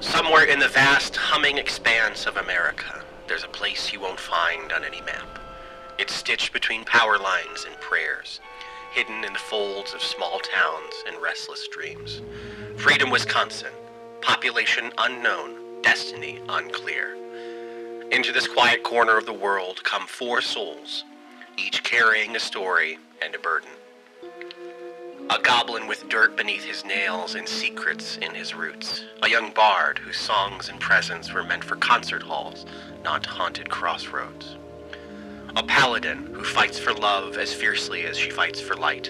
Somewhere in the vast, humming expanse of America, there's a place you won't find on any map. It's stitched between power lines and prayers, hidden in the folds of small towns and restless dreams. Freedom, Wisconsin. Population unknown, destiny unclear. Into this quiet corner of the world come 4 souls, each carrying a story and a burden. A goblin with dirt beneath his nails and secrets in his roots. A young bard whose songs and presence were meant for concert halls, not haunted crossroads. A paladin who fights for love as fiercely as she fights for light.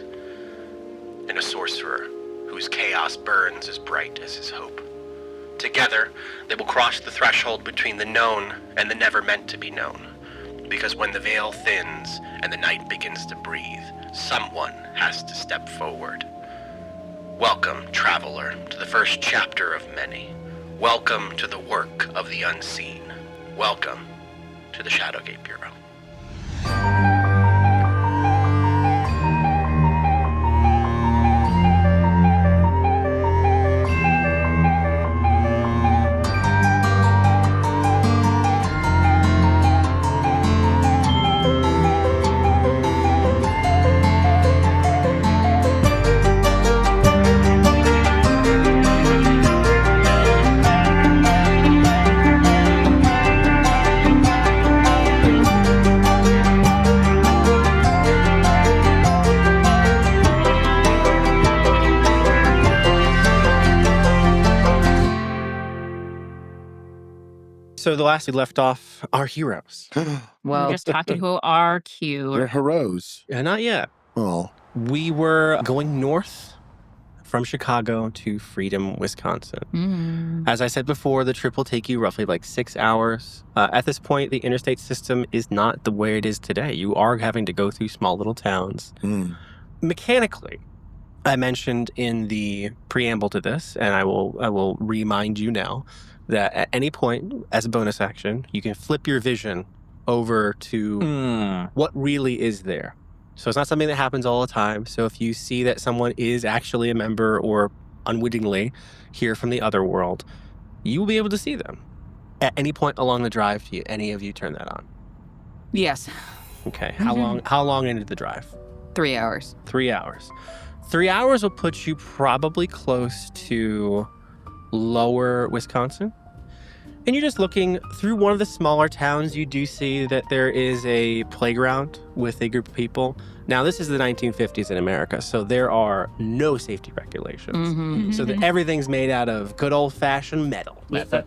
And a sorcerer whose chaos burns as bright as his hope. Together, they will cross the threshold between the known and the never meant to be known. Because when the veil thins and the night begins to breathe, someone has to step forward. Welcome, traveler, to the first chapter of many. Welcome to the work of the unseen. Welcome to the ShadowGate Bureau. So the last we left off, our heroes. Well, Just talking who are cute. They're heroes. Not yet. Oh. We were going north from Chicago to Freedom, Wisconsin. As I said before, the trip will take you roughly like 6 hours. At this point, the interstate system is not the way it is today. You are having to go through small little towns. Mechanically, I mentioned in the preamble to this, and I will remind you now, that at any point, as a bonus action, you can flip your vision over to what really is there. So it's not something that happens all the time. So if you see that someone is actually a member or unwittingly here from the other world, you will be able to see them. At any point along the drive, do any of you turn that on? yes, Okay. How long into the drive? 3 hours. 3 hours. 3 hours will put you probably close to lower Wisconsin. And you're just looking through one of the smaller towns. You do see that there is a playground with a group of people. Now, this is the 1950s in America, so there are no safety regulations. So that everything's made out of good old-fashioned metal. That's a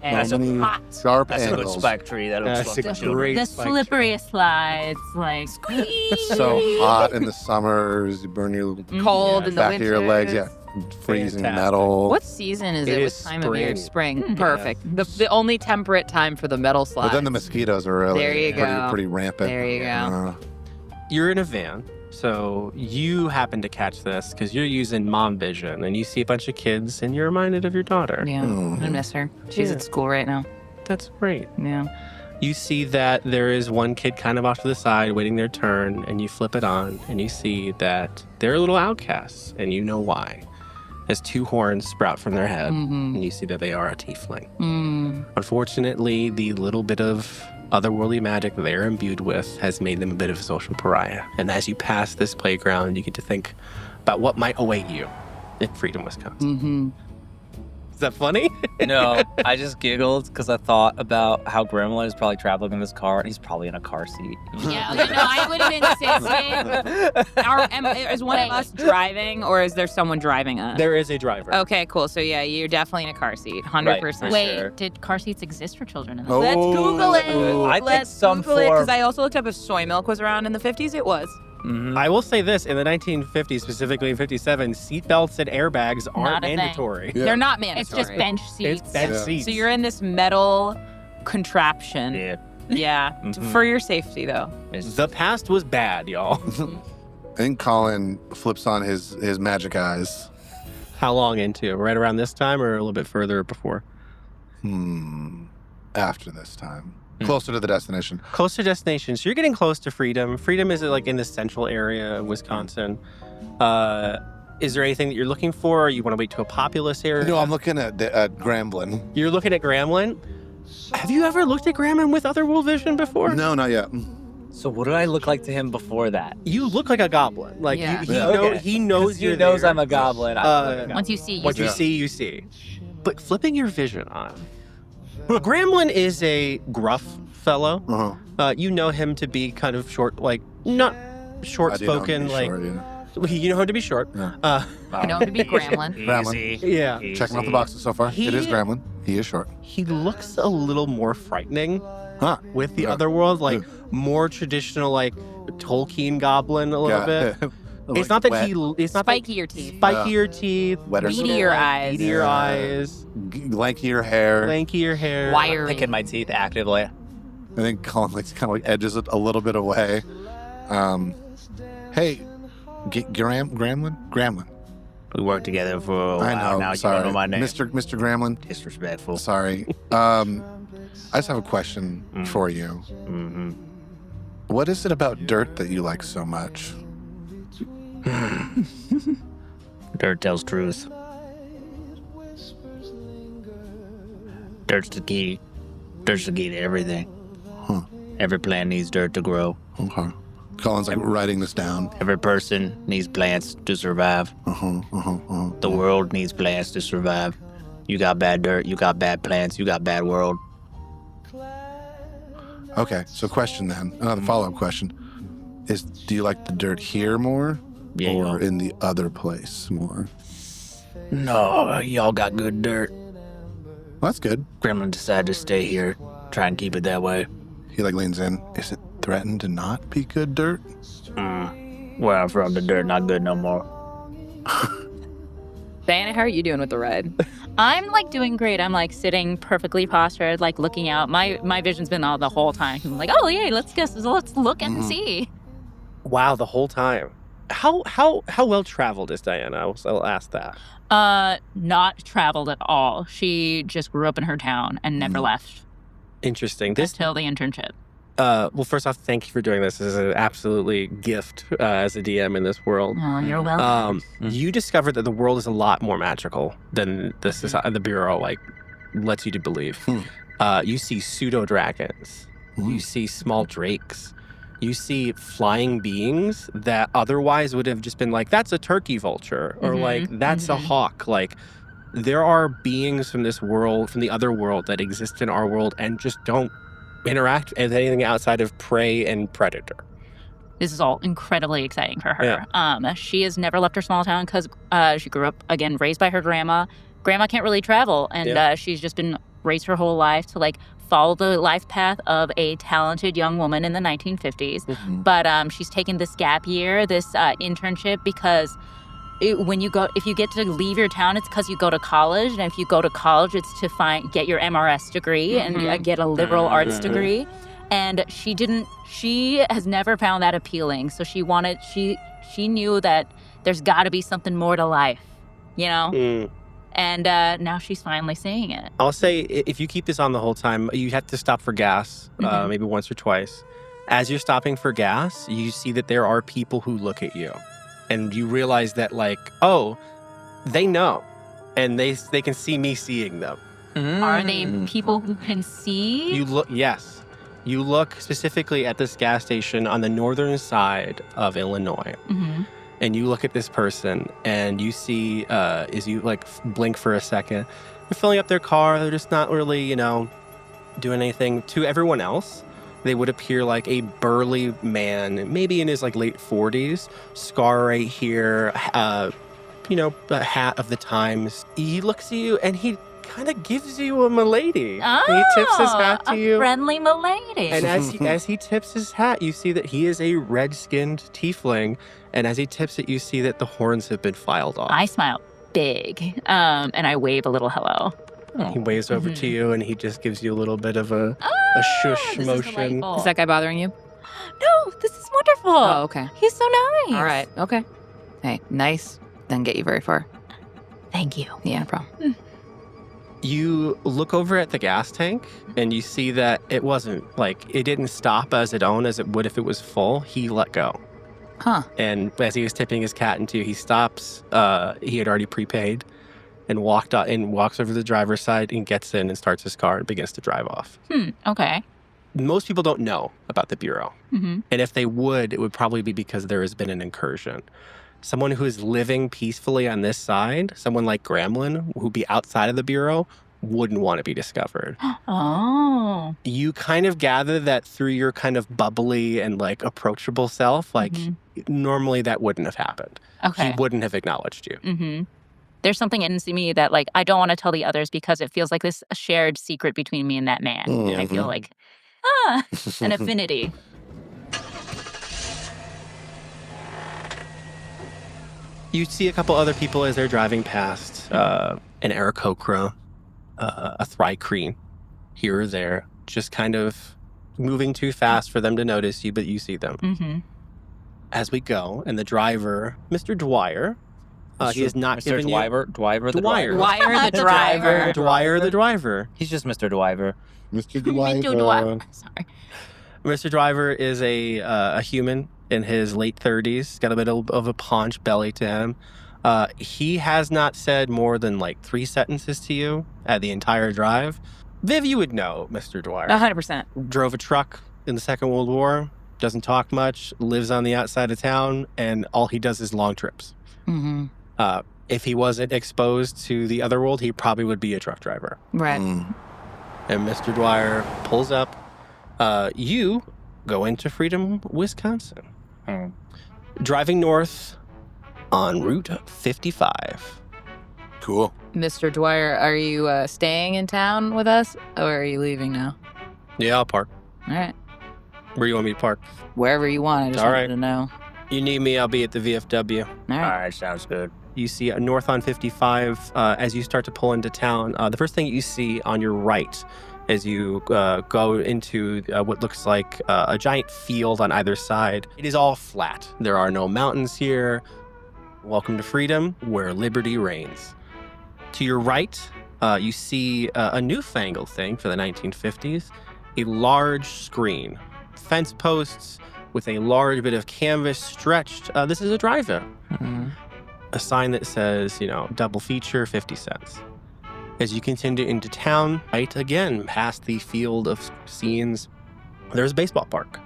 hot. Sharp That's a good angles. spike tree. That'll That's fuck a with children. great The spike slippery slides, like squeeze. So hot in the summers, you burn your Cold in the back winter. of your legs. Yeah, freezing Fantastic. metal. What season is It it? is What time of year? spring. Spring. Perfect. The only temperate time for the metal slides. But then the mosquitoes are really There you go. pretty rampant. There you go. You're in a van, so you happen to catch this because you're using mom vision, and you see a bunch of kids, and you're reminded of your daughter. Yeah, I miss her. She's Yeah. at school right now. That's great. Yeah. You see that there is one kid kind of off to the side waiting their turn, and you flip it on, and you see that they're little outcasts, and you know why. As 2 horns sprout from their head, and you see that they are a tiefling. Unfortunately, the little bit of otherworldly magic they're imbued with has made them a bit of a social pariah. And as you pass this playground, you get to think about what might await you in Freedom, Wisconsin. Is that funny? No, I just giggled because I thought about how Gremlin is probably traveling in this car, and he's probably in a car seat. Yeah, no, I would insist. Is one of us driving, or is there someone driving us? There is a driver. Okay, cool. So yeah, you're definitely in a car seat, 100%. Right, for Wait, sure. did car seats exist for children in this? Oh. Let's Google it. I think Let's some Google it, because form- I also looked up if soy milk was around in the 50s. It was. I will say this, in the 1950s, specifically in 57, seatbelts and airbags aren't Not a thing. mandatory. Yeah. They're not mandatory. It's just bench seats. It's bench Yeah. seats. So you're in this metal contraption. Yeah. Yeah. For your safety, though. The past was bad, y'all. I think Colin flips on his magic eyes. How long into? Right around this time or a little bit further before? After this time. Closer to the destination. Close to destination. So you're getting close to Freedom. Freedom is like in the central area of Wisconsin. Is there anything that you're looking for? Or you want to wait to a populous area? No, I'm looking at Gramblin. You're looking at Gremlin? Have you ever looked at Gremlin with Otherworld vision before? No, not yet. So what did I look like to him before that? You look like a goblin. Like Yeah. he knows He you're knows there. I'm a goblin. Once you see, you What see. you see, you see. But flipping your vision on. Gremlin is a gruff fellow. Uh-huh. You know him to be kind of short, like not short spoken, like you know him to be short. Yeah. You know him to be Gremlin. Gremlin. Yeah. Checking off the boxes so far. It is Gremlin. He is short. He looks a little more frightening Huh. with the Yeah. Otherworld, like more traditional, like Tolkien goblin a little bit. Like It's not that wet, it's not Spikier teeth. spikier teeth, wetter Beadier eyes. beadier Yeah. eyes, lankier hair. lankier hair. Wiry. Picking my teeth actively. I think Colin kind of like edges it a little bit away. Hey, Gremlin. We worked together for a while. I know. Now Sorry, you don't know my name. Mr. Gremlin. Disrespectful. Sorry. I just have a question for you. Mm-hmm. What is it about dirt that you like so much? Dirt tells truth. Dirt's the key. Dirt's the key to everything. Huh. Every plant needs dirt to grow. Okay. Colin's like writing this down. Every person needs plants to survive. The world needs plants to survive. You got bad dirt, you got bad plants, you got bad world. Okay, so question then. Another follow-up question is: do you like the dirt here more, Yeah, or y'all. in the other place more? No, y'all got good dirt. Well, that's good. Gremlin decided to stay here. Try and keep it that way. He like leans in. Is it threatened to not be good dirt? Where I'm from, the dirt not good no more. Diana, how are you doing with the red? I'm like doing great. I'm like sitting perfectly postured, like looking out. My vision's been all the whole time. I'm like, oh yeah, let's look and see. Wow, the whole time. How well traveled is Diana? I'll ask that. Not traveled at all. She just grew up in her town and never left Interesting. This until the internship. well, first off, thank you for doing this. This is an absolutely gift as a DM in this world. Oh, you're welcome. You discovered that the world is a lot more magical than the Bureau like lets you to believe. You see pseudo dragons. You see small drakes. You see flying beings that otherwise would have just been like, that's a turkey vulture, or like that's a hawk. Like there are beings from this world, from the other world, that exist in our world and just don't interact with anything outside of prey and predator. This is all incredibly exciting for her. She has never left her small town because she grew up, again, raised by her grandma. Grandma can't really travel, and she's just been raised her whole life to like follow the life path of a talented young woman in the 1950s. But she's taken this gap year, this internship, because if you get to leave your town, it's because you go to college, and if you go to college, it's to get your MRS degree and get a liberal arts degree. And she has never found that appealing. So she knew that there's got to be something more to life, you know? And now she's finally seeing it. I'll say if you keep this on the whole time, you have to stop for gas, maybe once or twice. As you're stopping for gas, you see that there are people who look at you. And you realize that, like, oh, they know. And they can see me seeing them. Are they people who can see? Yes. You look specifically at this gas station on the northern side of Illinois. And you look at this person and you see, as you like blink for a second, they're filling up their car. They're just not really, doing anything. To everyone else, they would appear like a burly man, maybe in his like late 40s, scar right here, a hat of the times. He looks at you and he kind of gives you a milady. He tips his hat to a you. friendly milady. And as he tips his hat, you see that he is a red-skinned tiefling. And as he tips it, you see that the horns have been filed off. I smile big, and I wave a little hello. He waves over to you, and he just gives you a little bit of a shush This is motion. delightful. Is that guy bothering you? No, this is wonderful. Oh, okay. He's so nice. All right. Okay. Hey, nice. Doesn't get you very far. Thank you. Yeah, no problem. You look over at the gas tank, and you see that it didn't stop as its own as it would if it was full. He let go. Huh. And as he was tipping his cat in two, he stops. He had already prepaid and walks over to the driver's side and gets in and starts his car and begins to drive off. Okay. Most people don't know about the Bureau. Mm-hmm. And if they would, it would probably be because there has been an incursion. Someone who is living peacefully on this side, someone like Gremlin, who'd be outside of the Bureau, wouldn't want to be discovered. Oh. You kind of gather that through your kind of bubbly and like approachable self, like normally that wouldn't have happened. Okay. He wouldn't have acknowledged you. Mm-hmm. There's something in me that like I don't want to tell the others because it feels like this a shared secret between me and that man. And I feel like an affinity. You see a couple other people as they're driving past, an Aarakocra, a Thrycreen, here or there, just kind of moving too fast for them to notice you, but you see them. Mm-hmm. As we go, and the driver, Mr. Dwyer, he is not Mr. giving Dwyer, Dwyer the Dwyer. driver. Dwyer the driver. Dwyer the driver. He's just Mr. Dwyer. Mr. Sorry. Mr. Driver is a human in his late 30s, got a bit of a paunch belly to him. He has not said more than like 3 sentences to you at the entire drive. Viv, you would know Mr. Dwyer. 100%. Drove a truck in the Second World War, doesn't talk much, lives on the outside of town, and all he does is long trips. Mm-hmm. If he wasn't exposed to the other world, he probably would be a truck driver. Right. And Mr. Dwyer pulls up. You go into Freedom, Wisconsin. Driving north on Route 55. Cool. Mr. Dwyer, are you staying in town with us, or are you leaving now? Yeah, I'll park. All right. Where you want me to park? Wherever you want. I just All wanted right. to know. You need me, I'll be at the VFW. All All right. right, sounds good. You see north on 55, as you start to pull into town, the first thing you see on your right as you go into what looks like a giant field on either side, it is all flat. There are no mountains here. Welcome to Freedom, where liberty reigns. To your right, you see a newfangled thing for the 1950s, a large screen, fence posts with a large bit of canvas stretched. This is a drive-in. Mm-hmm. A sign that says, double feature, 50 cents. As you continue into town, right again, past the field of scenes, there's a baseball park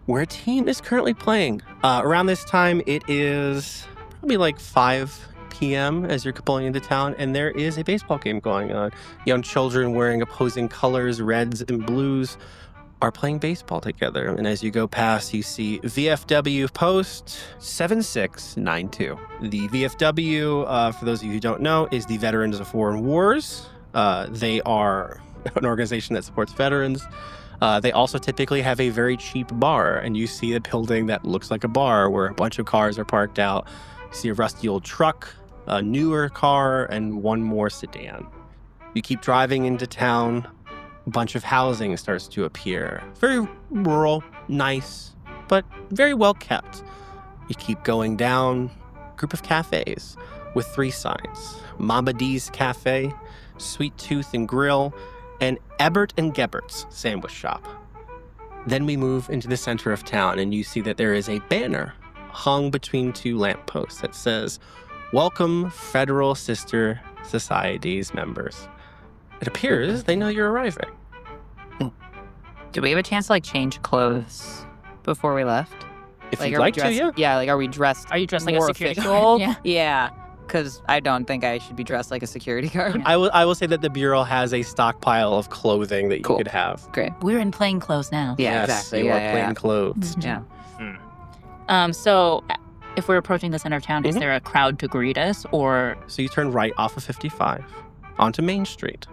where a team is currently playing. Around this time, it is probably like 5 p.m. as you're pulling into town, and there is a baseball game going on. Young children wearing opposing colors, reds and blues, are playing baseball together. And as you go past, you see VFW post 7692. The VFW, for those of you who don't know, is the Veterans of Foreign Wars. They are an organization that supports veterans. They also typically have a very cheap bar, and you see a building that looks like a bar where a bunch of cars are parked out. You see a rusty old truck, a newer car, and one more sedan. You keep driving into town. A bunch of housing starts to appear. Very rural, nice, but very well kept. You keep going down, group of cafes with 3 signs. Mama D's Cafe, Sweet Tooth and Grill, and Ebert and Gebert's Sandwich Shop. Then we move into the center of town, and you see that there is a banner hung between 2 lampposts that says, "Welcome Federal Sister Societies members." It appears they know you're arriving. Do we have a chance to change clothes before we left? If Are you'd we like to, dressed, yeah. Yeah, are we dressed? Are you dressed like a more security official? guard? Yeah. Yeah, because I don't think I should be dressed like a security guard. I will say that the Bureau has a stockpile of clothing that you Cool. could have. Great. We're in plain clothes now. Yeah, Yes, exactly. you Yeah, are yeah, plain yeah. clothes. Yeah. So if we're approaching the center of town, is there a crowd to greet us, or So you turn right off of 55 onto Main Street.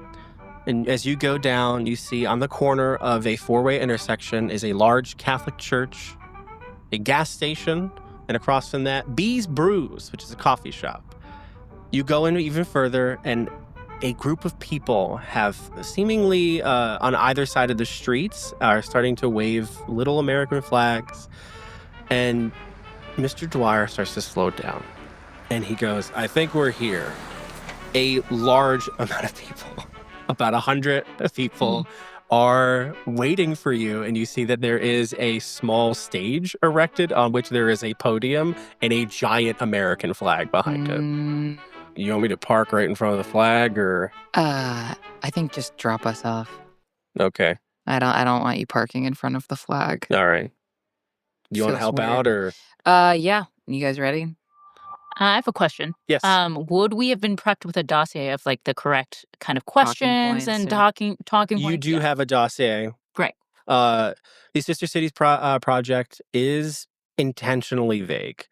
And as you go down, you see on the corner of a 4-way intersection is a large Catholic church, a gas station, and across from that, Bee's Brews, which is a coffee shop. You go in even further, and a group of people have seemingly on either side of the streets are starting to wave little American flags. And Mr. Dwyer starts to slow down. And he goes, "I think we're here." A large amount of people, about 100 people, are waiting for you, and you see that there is a small stage erected on which there is a podium and a giant American flag behind it. You want me to park right in front of the flag, or? I think just drop us off. Okay. I don't want you parking in front of the flag. All right. You want to Feels help weird. out, or? Yeah. You guys ready? I have a question. Yes. Would we have been prepped with a dossier of like the correct kind of questions points and or- talking points? You do Yeah. have a dossier. Great. The Sister Cities project is intentionally vague.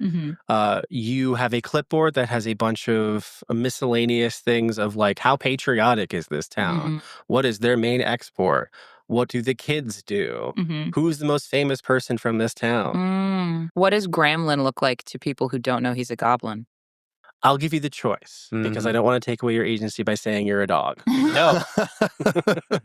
You have a clipboard that has a bunch of miscellaneous things of like, how patriotic is this town? What is their main export? What do the kids do? Who's the most famous person from this town? What does Gremlin look like to people who don't know he's a goblin? I'll give you the choice because I don't want to take away your agency by saying you're a dog. No.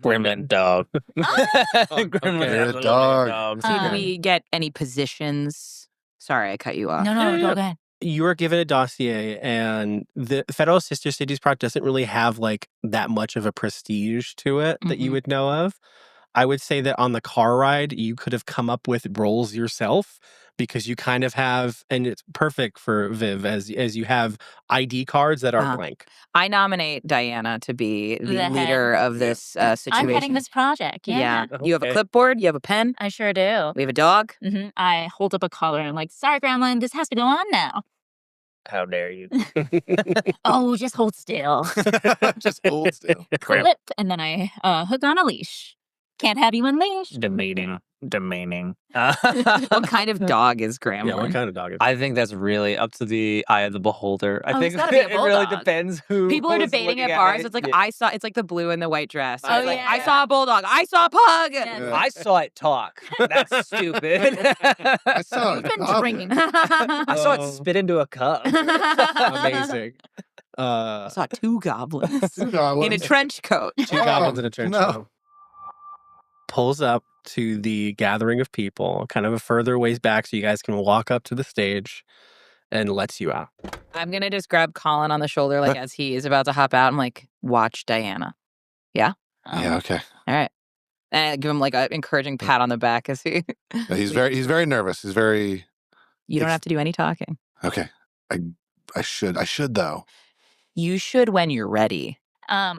Gremlin dog. Gremlin You're a absolutely dog. Do we get any positions? Sorry, I cut you off. No, go ahead. You are given a dossier, and the Federal Sister Cities project doesn't really have like that much of a prestige to it that you would know of. I would say that on the car ride, you could have come up with roles yourself because you kind of have, and it's perfect for Viv as you have ID cards that are blank. I nominate Diana to be the The leader of this situation. I'm heading this project. Yeah. You have a clipboard. You have a pen. I sure do. We have a dog. I hold up a collar and like, sorry, Gremlin, this has to go on now. How dare you? Oh, just hold still. Just hold still. Clip, and then I hook on a leash. Can't have you unleashed. Demeaning. What kind of dog is Gremlin? Yeah, what kind of dog is I think that's really up to the eye of the beholder. I Oh, think it's gotta be a it really bulldog. depends who. People are who's debating looking at bars. me. It's like Yeah. it's like the blue and the white dress. Oh, It's like, yeah. I saw a bulldog. I saw a pug. Yeah. I saw it talk. That's stupid. I saw You've it. been Oh, drinking. I saw it spit into a cup. amazing. I saw two goblins two goblins. in a trench coat. Two goblins in a trench no. coat. Pulls up to the gathering of people, kind of a further ways back so you guys can walk up to the stage, and lets you out. I'm gonna just grab Colin on the shoulder, like as he is about to hop out. I'm like, watch Diana. Yeah, okay. All right. And I give him like an encouraging pat on the back as he. Yeah, he's very nervous. He's very You don't have to do any talking. okay. I should though. You should when you're ready. I'm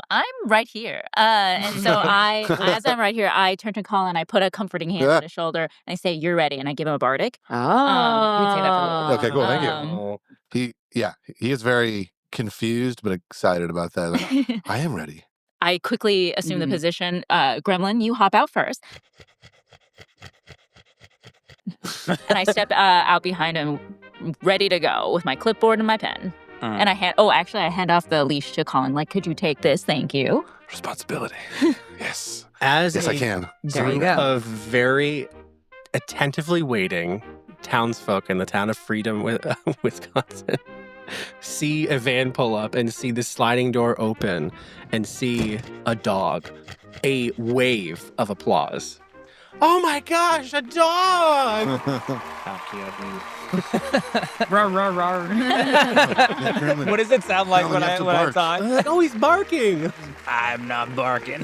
right here. And so as I'm right here, I turn to Colin, I put a comforting hand on his shoulder, and I say, "You're ready," and I give him a bardic. Oh. You would say that for a little Okay, cool. Thank you. He is very confused but excited about that. Like, I am ready. I quickly assume the position. Gremlin, you hop out first. And I step out behind him, ready to go with my clipboard and my pen. And I hand off the leash to Colin. Like, could you take this? Thank you. Responsibility. Yes. As I can. There you group go. of very attentively waiting townsfolk in the town of Freedom, Wisconsin, see a van pull up and see the sliding door open and see a dog, a wave of applause. Oh my gosh, a dog! How cute. What does it sound like No, when you I have to when I bark. talk? Like, oh, he's barking. I'm not barking.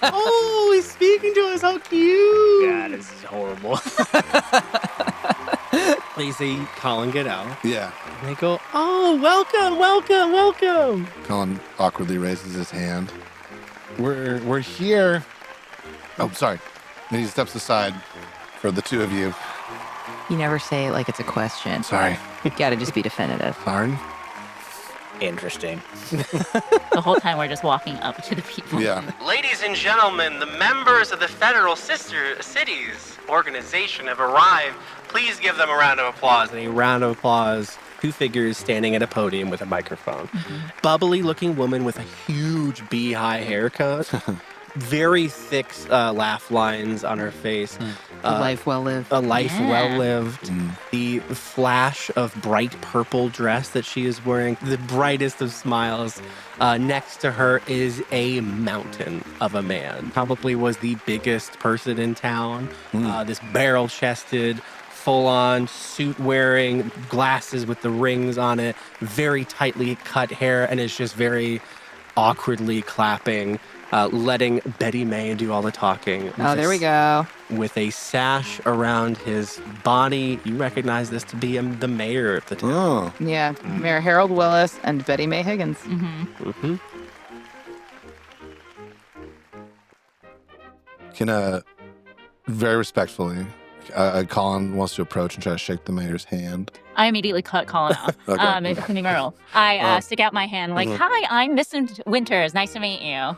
Oh, he's speaking to us. How cute. God, this is horrible. They see Colin get out. Yeah. And they go, oh, welcome. Colin awkwardly raises his hand. We're here. Oh, sorry. And he steps aside for the two of you. You never say it like it's a question. Sorry. You gotta just be definitive. Pardon? Interesting. The whole time we're just walking up to the people. Yeah. Ladies and gentlemen, the members of the Federal Sister Cities organization have arrived. Please give them a round of applause. And a round of applause. Two figures standing at a podium with a microphone. Bubbly looking woman with a huge beehive haircut. Very thick laugh lines on her face. A life well lived. A life Yeah. well lived. The flash of bright purple dress that she is wearing. The brightest of smiles. Next to her is a mountain of a man. Probably was the biggest person in town. This barrel-chested, full-on suit-wearing, glasses with the rings on it. Very tightly cut hair, and is just very awkwardly clapping letting Betty May do all the talking. Oh, there we go. With a sash around his body, you recognize this to be the mayor of the town. Oh. Yeah, Mayor Harold Willis and Betty May Higgins. Mm-hmm. Can very respectfully, Colin wants to approach and try to shake the mayor's hand. I immediately cut Colin off. Okay. It's Merle. I stick out my hand like, "Hi, I'm Miss Winters. Nice to meet you."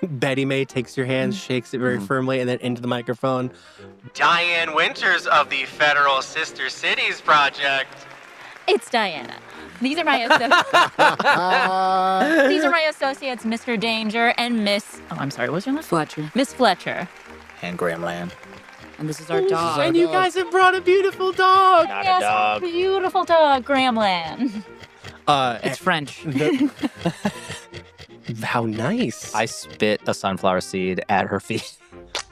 Betty May takes your hand, shakes it very firmly, and then into the microphone. Diane Winters of the Federal Sister Cities Project. It's Diana. These are my associates, Mr. Danger and Miss. Oh, I'm sorry. What's your last? Fletcher. Miss Fletcher. And Gramland. And this is our dog. And you guys have brought a beautiful dog. Not Yes, a dog. beautiful dog, Gramland. It's French. How nice. I spit a sunflower seed at her feet.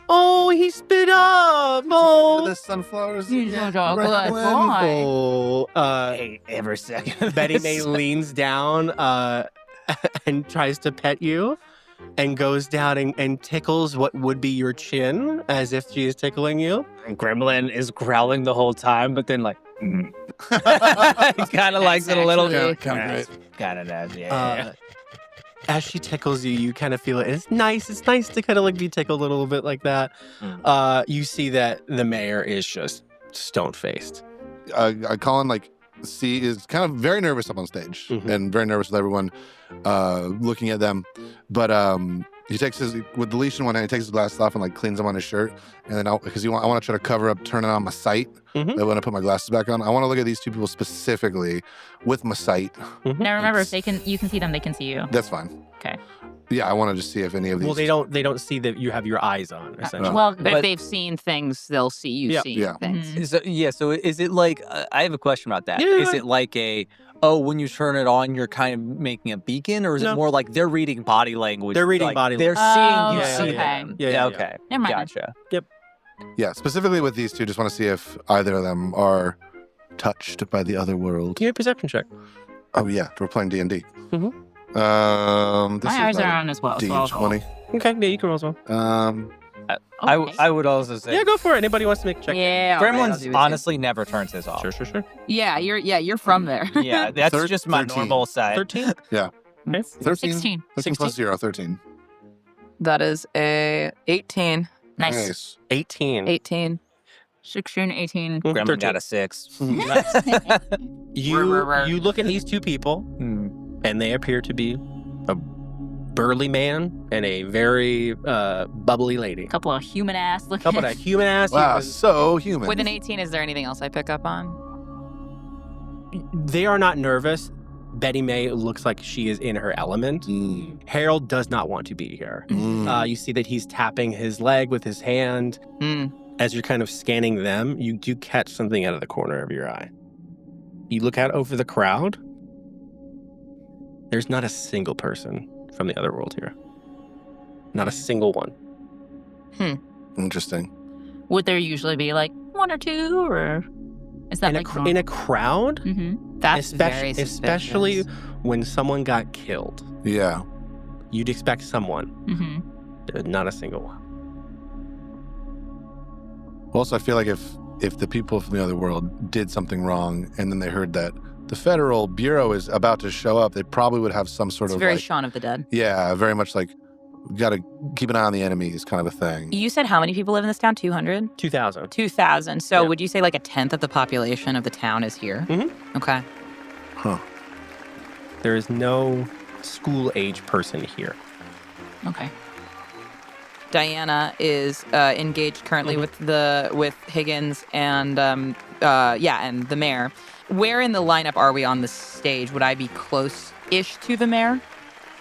Oh, he spit up. Oh. The sunflowers. He's a dog. Right, Good Glenn. boy. Oh, Hey, every second. Betty May leans down and tries to pet you and goes down and tickles what would be your chin as if she is tickling you. And Gremlin is growling the whole time, but then like, he kind of likes it a little bit. Kind of great. Kind of does, yeah. As she tickles you kind of feel it. It's nice. It's nice to kind of like be tickled a little bit like that. You see that the mayor is just stone-faced. Colin is kind of very nervous up on stage and very nervous with everyone looking at them. But he takes with the leash in one hand, he takes his glasses off and cleans them on his shirt. And then because I want to try to cover up, turning on my sight. When I put my glasses back on, I want to look at these two people specifically with my sight. Now remember, if you can see them, they can see you. That's fine. Okay. Yeah, I want to just see if any of these. Well, they don't see that you have your eyes on, essentially. Well, But if they've seen things, they'll see you see Yeah. things. So is it like, I have a question about that. Yeah. Is it like when you turn it on, you're kind of making a beacon? Or is No. it more like they're reading body language? They're reading body They're language. seeing you see okay. them. Yeah. Okay. Never mind. Gotcha. Yeah, specifically with these two, just want to see if either of them are touched by the other world. Give me a perception check. Oh yeah, we're playing D&D. This My is eyes not are a on as well. So I'll- D20. Okay, yeah, you can roll as well. Okay. I would also say Yeah, go for it. Anybody wants to make a check? Yeah. all right, I'll Gremlins do it too. honestly never turns his off. Sure. Yeah, you're from there. Yeah, that's just my 13. normal side. 13? Yeah. Okay. 13? 16. 13 plus 0, 13. That is a 18. Nice. 18. 18. 16, 18. Gremlin 13. got a 6. You look at these two people, Hmm. and they appear to be a burly man and a very bubbly lady. Couple of human ass looking. Couple of human ass. Wow, humans. so human. With an 18, is there anything else I pick up on? They are not nervous. Betty May looks like she is in her element. Harold does not want to be here. You see that he's tapping his leg with his hand. As you're kind of scanning them, you do catch something out of the corner of your eye. You look out over the crowd. There's not a single person from the other world here. Not a single one. Interesting. Would there usually be like one or two, or is that In a crowd, That's very especially suspicious. when someone got killed, Yeah. you'd expect someone. There's not a single one. Also, I feel like if the people from the other world did something wrong and then they heard that the Federal Bureau is about to show up, they probably would have some sort It's of very Shaun of the Dead. yeah, very much got to keep an eye on the enemies kind of a thing. You said how many people live in this town? 200? 2,000. 2,000. So Yeah. would you say like a tenth of the population of the town is here? Okay. Huh. There is no school-age person here. Okay. Diana is engaged currently with Higgins and and the mayor. Where in the lineup are we on the stage? Would I be close-ish to the mayor?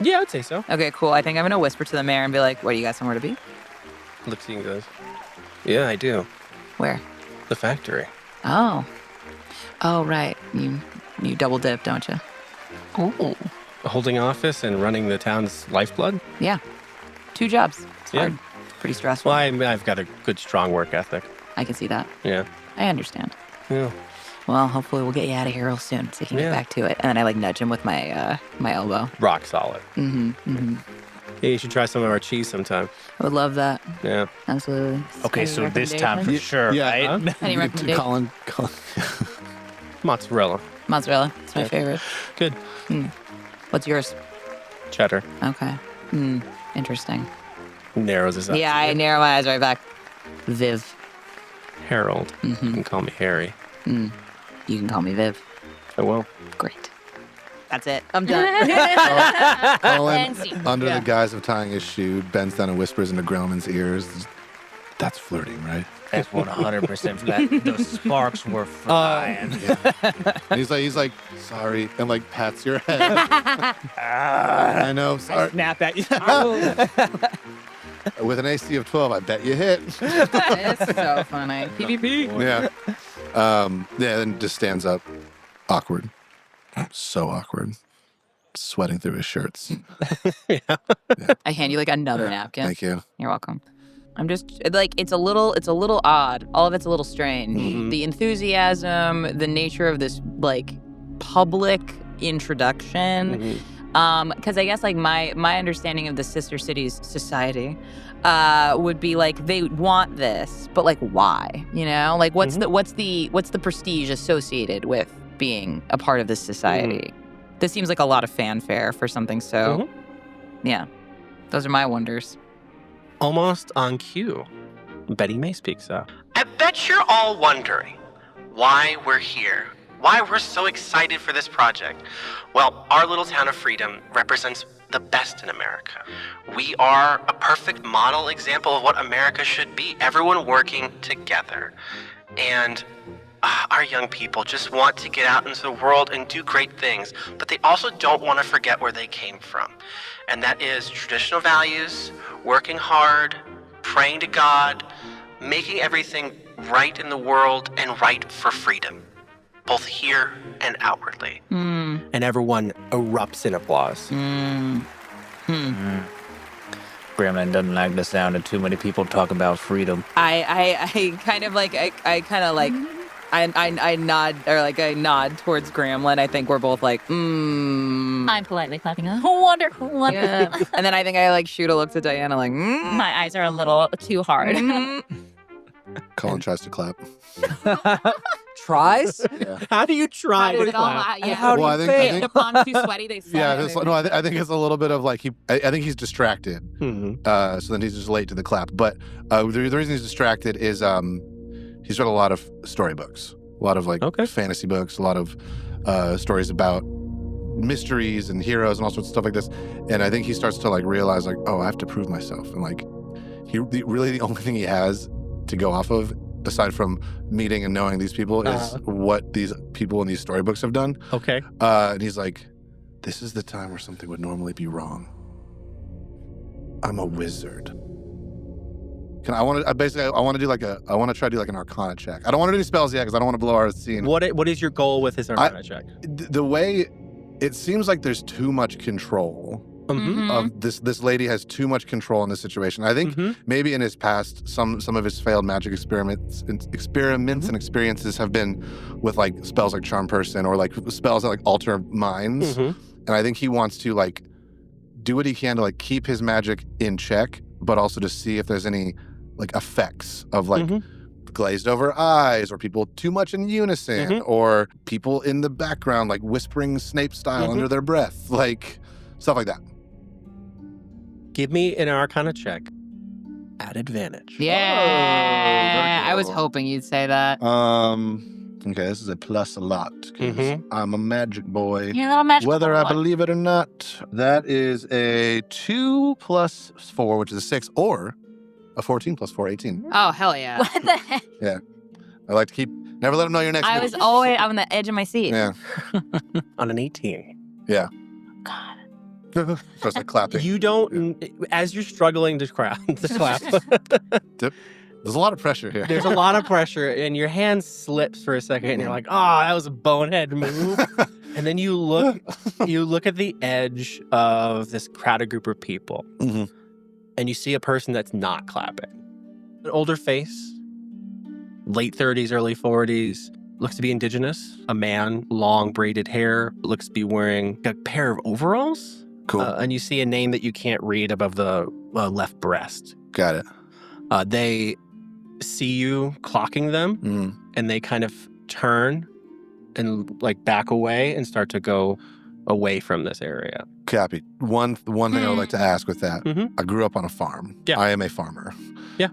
Yeah, I'd say so. Okay, cool. I think I'm gonna whisper to the mayor and be like, "What, do you got somewhere to be? Looks at you and goes, yeah, I do. Where? The factory. Oh, right. You double dip, don't you? Oh. Holding office and running the town's lifeblood? Yeah. 2 jobs. It's Yeah. hard. Pretty stressful. Well, I've got a good, strong work ethic. I can see that. Yeah. I understand. Yeah. Well, hopefully we'll get you out of here real soon so you can Yeah. get back to it. And then I nudge him with my my elbow. Rock solid. Hey, you should try some of our cheese sometime. I would love that. Yeah. Absolutely. Okay, so this time for Yeah, sure, yeah. right? Huh? Any recommendations? Colin. Mozzarella. Mozzarella. It's my Yeah. favorite. Good. What's yours? Cheddar. Okay. Interesting. Narrows his eyes. Yeah, I narrow my eyes right back. Viv. Harold. You can call me Harry. You can call me Viv. I will. Great. That's it. I'm done. Colin, And scene. under the guise of tying his shoe, bends down and whispers into Grellman's ears. That's flirting, right? That's 100% flat. Those sparks were flying. And he's like, sorry, and like pats your head. I know, sorry. Snap at you. With an AC of 12, I bet you hit. It's so funny. PvP. Yeah. Then just stands up. Awkward. So awkward. Sweating through his shirts. I hand you like another napkin. Thank you. You're welcome. I'm just like it's a little odd. All of it's a little strange. Mhm. The enthusiasm, the nature of this like public introduction. Because I guess like my understanding of the Sister Cities society would be like they want this, but like why? You know, like what's the prestige associated with being a part of this society? This seems like a lot of fanfare for something so. Yeah, those are my wonders. Almost on cue. Betty May speaks up. I bet you're all wondering why we're here, why we're so excited for this project. Well, our little town of Freedom represents the best in America. We are a perfect model example of what America should be, everyone working together. And our young people just want to get out into the world and do great things, but they also don't want to forget where they came from. And that is traditional values, working hard, praying to God, making everything right in the world and right for freedom, both here and outwardly. And everyone erupts in applause. Gremlin doesn't like the sound of too many people talk about freedom. I kind of like I nod or like I nod towards Gremlin. I think we're both like, I'm politely clapping. Wonderful. yeah. And then I think I like shoot a look to Diana like, My eyes are a little too hard. Colin tries to clap. Tries? Yeah. How do you try to It all- clap? yeah. How do Well, you I think- I fail? think- The pond's too sweaty. They Yeah, suck. I think it's a little bit of like I think he's distracted. So then he's just late to the clap. But the reason he's distracted is he's read a lot of storybooks, a lot of like fantasy books, a lot of stories about mysteries and heroes and all sorts of stuff like this. And I think he starts to like realize like, oh, I have to prove myself. And like really the only thing he has to go off of, aside from meeting and knowing these people, is what these people in these storybooks have done. Okay. And he's like, this is the time where something would normally be wrong. I'm a wizard. I want to try to do like an Arcana check. I don't want to do any spells yet because I don't want to blow our scene. What is your goal with this Arcana check? The way it seems like there's too much control of this lady has too much control in this situation. I think maybe in his past, some of his failed magic experiments and experiences have been with like spells like Charm Person or like spells that like alter minds. And I think he wants to like do what he can to like keep his magic in check, but also to see if there's any like effects of like glazed over eyes or people too much in unison or people in the background like whispering Snape style under their breath, like stuff like that. Give me an Arcana check at advantage. yeah. Oh, I was hoping you'd say that. Okay, this is a plus a lot because I'm a magic boy. You're a little magical Whether I boy. believe it or not, that is a 2 plus 4, which is a 6, or a 14 plus 4, 18. Oh hell yeah! What the heck? I like to never let them know you're next. I was always on the edge of my seat. Yeah. On an 18. Yeah. God. Just like clapping. You don't, as you're struggling to clap, There's a lot of pressure here. there's a lot of pressure and your hand slips for a second and you're like, oh, that was a bonehead move. And then you look at the edge of this crowded group of people and you see a person that's not clapping. An older face, late 30s, early 40s, looks to be indigenous. A man, long braided hair, looks to be wearing a pair of overalls. Cool. And you see a name that you can't read above the left breast. Got it. They see you clocking them, and they kind of turn and like back away and start to go away from this area. Copy. One thing I would like to ask with that. Mhm. I grew up on a farm. Yeah. I am a farmer. Yeah.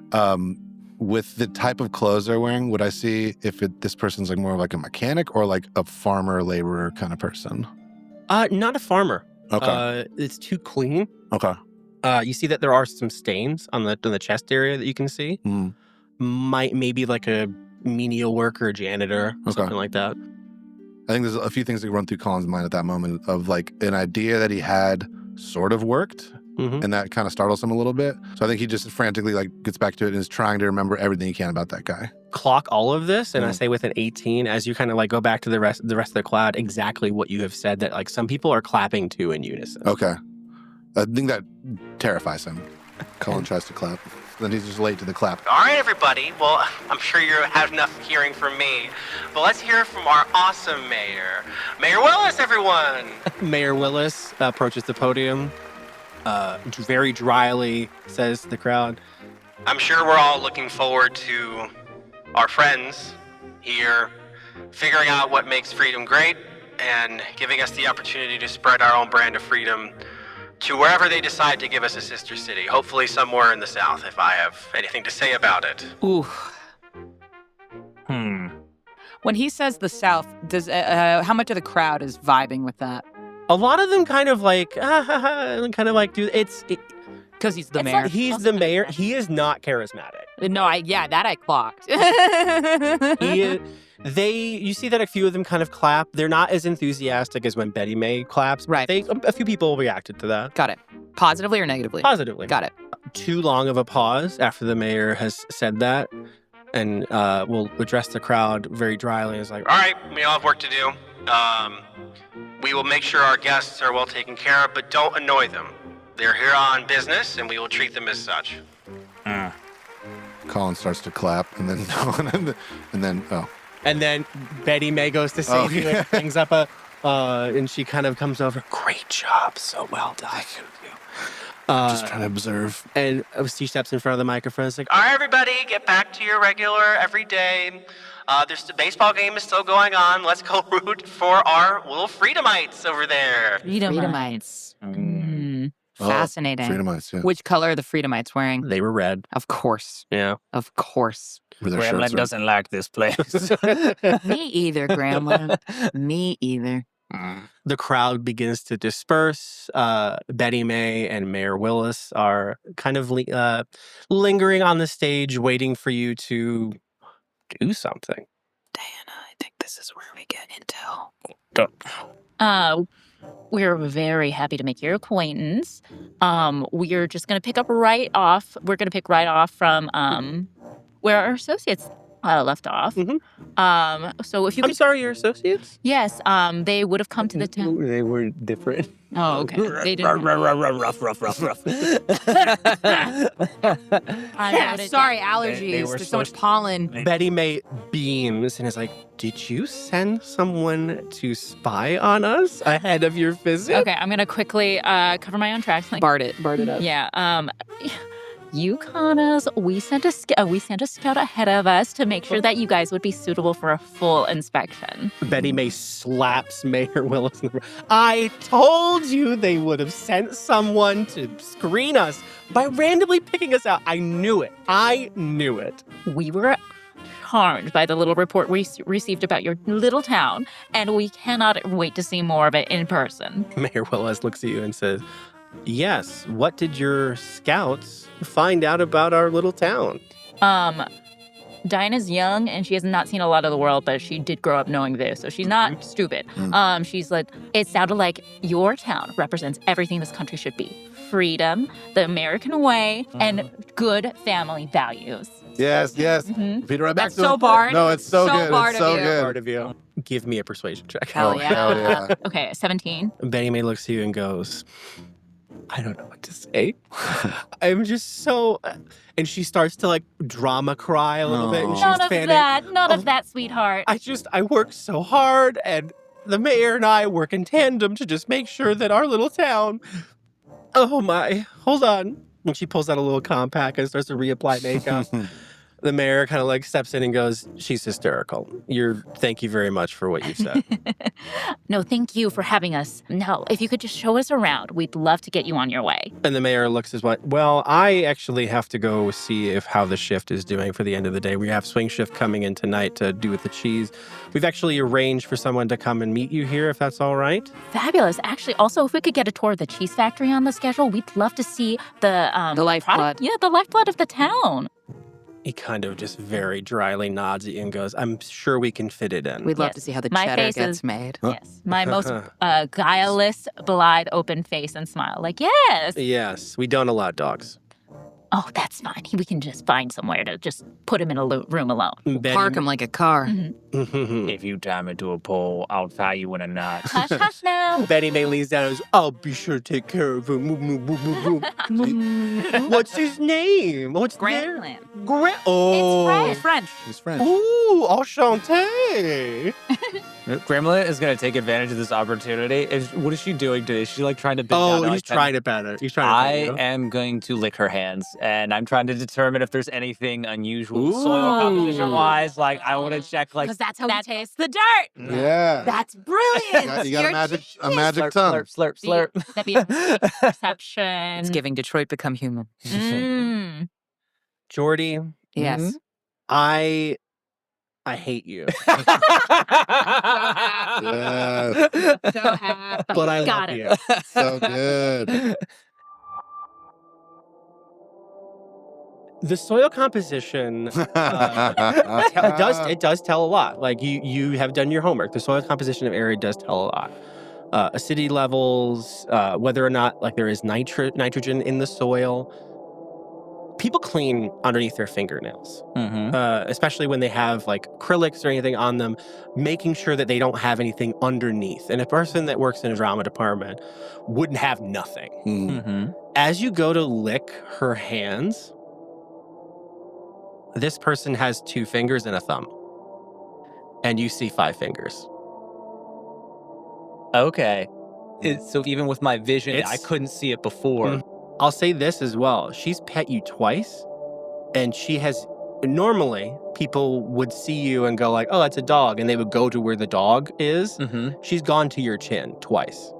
With the type of clothes they're wearing, would I see if this person's like more like a mechanic or like a farmer, laborer kind of person? Not a farmer. Okay. It's too clean. Okay. You see that there are some stains on the chest area that you can see. Mm. Maybe like a menial worker, janitor, something like that. I think there's a few things that run through Colin's mind at that moment of like an idea that he had sort of worked, and that kind of startles him a little bit. So I think he just frantically like gets back to it and is trying to remember everything he can about that guy. Clock all of this, and I say with an 18, as you kind of like go back to the rest of the cloud, exactly what you have said, that like some people are clapping too in unison. Okay. I think that terrifies him. Colin tries to clap. Then he's just late to the clap. All right, everybody. Well, I'm sure you had enough hearing from me, but let's hear from our awesome mayor. Mayor Willis, everyone! Mayor Willis approaches the podium, very dryly says to the crowd, I'm sure we're all looking forward to our friends here figuring out what makes freedom great and giving us the opportunity to spread our own brand of freedom to wherever they decide to give us a sister city. Hopefully somewhere in the South, if I have anything to say about it. Ooh. When he says the South, does how much of the crowd is vibing with that? a lot of them kind of like, do it's. Because he's the It's mayor. not- he's the mayor. He is not charismatic. No, that I clocked. He is, you see that a few of them kind of clap. They're not as enthusiastic as when Betty May claps. But Right. a few people reacted to that. Got it. Positively or negatively? Positively. Got it. Too long of a pause after the mayor has said that. And we'll address the crowd very dryly. It's like, All right, we all have work to do. We will make sure our guests are well taken care of, but don't annoy them. They're here on business, and we will treat them as such. Colin starts to clap, and then And then Betty May goes to save you and brings up and she kind of comes over. Great job, so well done. just trying to observe. And she steps in front of the microphone. It's like, All right, everybody, get back to your regular everyday. The baseball game is still going on. Let's go root for our little Freedomites over there. Freedomites. Fascinating. Freedomites, yeah. Which color are the Freedomites wearing? they were red. Of course. Yeah. Of course. With their Gremlin shirts doesn't like this place. Me either, Grandma. Me either. The crowd begins to disperse. Betty May and Mayor Willis are kind of lingering on the stage, waiting for you to do something. Diana, I think this is where we get intel. We're very happy to make your acquaintance. We're just going to pick up right off. We're going to pick right off from where our associates left off. So if you I'm could... sorry, your associates? Yes, they would have come to the town. They were different. Oh, okay. They didn't... rough. Sorry, allergies. were There's so much pollen. Betty May beams and is like, did you send someone to spy on us ahead of your visit? Okay, I'm going to quickly cover my own tracks. Like, Bard it up. yeah, you caught us. We sent a scout ahead of us to make sure that you guys would be suitable for a full inspection. Betty May slaps Mayor Willis in the I told you they would have sent someone to screen us by randomly picking us out. I knew it. We were charmed by the little report we received about your little town, and we cannot wait to see more of it in person. Mayor Willis looks at you and says, yes, what did your scouts find out about our little town? Dinah's young and she has not seen a lot of the world, but she did grow up knowing this, so she's not stupid. She's like, it sounded like your town represents everything this country should be. Freedom, the American way, and good family values. Yes. Peter, right back That's to so him. Bard. No, it's so good. Bard It's so of you. good. Part of you. Give me a persuasion check. Hell Oh, yeah. hell yeah. Okay, 17. Betty May looks at you and goes, I don't know what to say. I'm just so... And she starts to like drama cry a little bit. And she's None of fanning. that, sweetheart. I work so hard, and the mayor and I work in tandem to just make sure that our little town Oh my, hold on. And she pulls out a little compact and starts to reapply makeup. The mayor kind of like steps in and goes, she's hysterical. Thank you very much for what you've said. No, thank you for having us. No, if you could just show us around, we'd love to get you on your way. And the mayor looks as well, I actually have to go see how the shift is doing for the end of the day. We have swing shift coming in tonight to do with the cheese. We've actually arranged for someone to come and meet you here, if that's all right. Fabulous. Actually, also, if we could get a tour of the cheese factory on the schedule, we'd love to see the lifeblood. Yeah, the lifeblood of the town. He kind of just very dryly nods at you and goes, I'm sure we can fit it in. We'd love Yes. to see how the My cheddar face gets is- made. Yes, my most guileless, belied, open face and smile. Like, yes. Yes, we don't allow dogs. Oh, that's fine. We can just find somewhere to just put him in a room alone. Park him like a car. If you tie me to a pole, I'll tie you in a knot. Hush, hush now. Betty May leans down and goes, I'll be sure to take care of him. What's his name? What's their Grantland. Oh. It's French. He's French. Ooh, enchanté. Grimlet is going to take advantage of this opportunity. What is she doing today? Is she like trying to bend Oh, down? he's trying to better. He's trying to I better you. am going to lick her hands, and I'm trying to determine if there's anything unusual soil composition-wise. Like, I want to check, like, Because that's how we taste The dirt. Yeah. That's brilliant. You got a magic slurp, tongue. slurp, slurp, slurp. That'd be perception. It's giving Detroit become human. Mm. Jordy, Yes. I hate you. Yes. So happy. But I Got love it. you. So good. The soil composition it does tell a lot. Like you have done your homework. The soil composition of area does tell a lot. Acidity levels, whether or not like there is nitrogen in the soil. People clean underneath their fingernails, especially when they have like acrylics or anything on them, making sure that they don't have anything underneath. And a person that works in a drama department wouldn't have nothing. Mm. As you go to lick her hands, this person has 2 fingers and a thumb. And you see 5 fingers. Okay. So even with my vision, I It's- couldn't see it before. I'll say this as well. She's pet you twice, and she has. Normally, people would see you and go like, "Oh, that's a dog," and they would go to where the dog is. She's gone to your chin twice.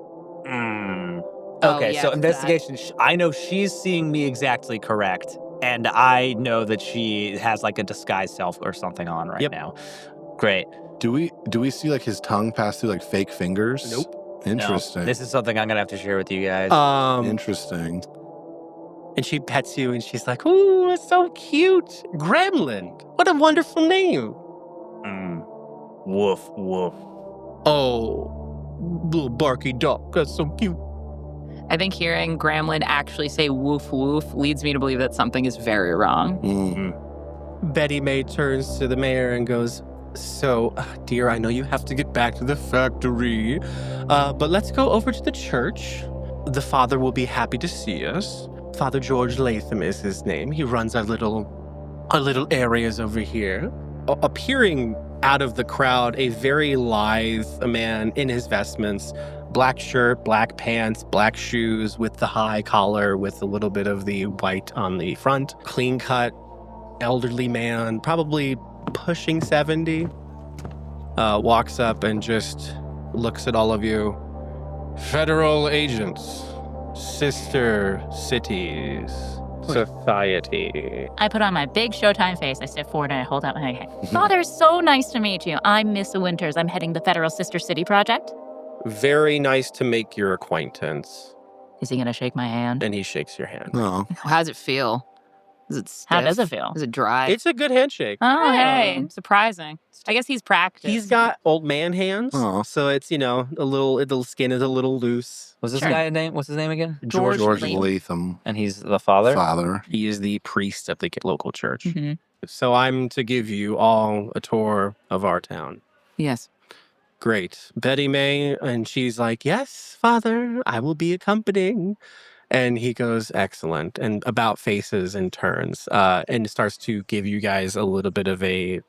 Okay, yeah, so it's investigation. I know she's seeing me exactly correct, and I know that she has like a disguised self or something on right Yep. now. Great. Do we see like his tongue pass through like fake fingers? Nope. Interesting. No, this is something I'm gonna have to share with you guys. Interesting. And she pets you, and she's like, "Ooh, it's so cute, Gremlin. What a wonderful name." Woof, woof. Oh, little barky dog. That's so cute. I think hearing Gremlin actually say woof woof leads me to believe that something is very wrong. Betty May turns to the mayor and goes, "So, dear, I know you have to get back to the factory, but let's go over to the church. The father will be happy to see us. Father George Latham is his name. He runs our little areas over here." Appearing out of the crowd, a very lithe man in his vestments, black shirt, black pants, black shoes with the high collar with a little bit of the white on the front, clean cut, elderly man, probably pushing 70, walks up and just looks at all of you. "Federal agents, sister cities, society." I put on my big Showtime face. I step forward and I hold out my hand. Father, so nice to meet you. I'm Miss Winters. I'm heading the Federal Sister City Project. Very nice to make your acquaintance. Is he going to shake my hand? And he shakes your hand. No. How does it feel? Is it stiff? How does it feel? Is it dry? It's a good handshake. Oh, hey. Surprising. I guess he's practiced. He's got old man hands, Oh. so it's, the skin is a little loose. Was this Sure. guy name? What's his name again? George Latham. Latham. And he's the father. Father. He is the priest of the local church. Mhm. So I'm to give you all a tour of our town. Yes. Great. Betty May, and she's like, "Yes, Father, I will be accompanying." And he goes, "Excellent," and about faces and turns, and starts to give you guys a little bit of a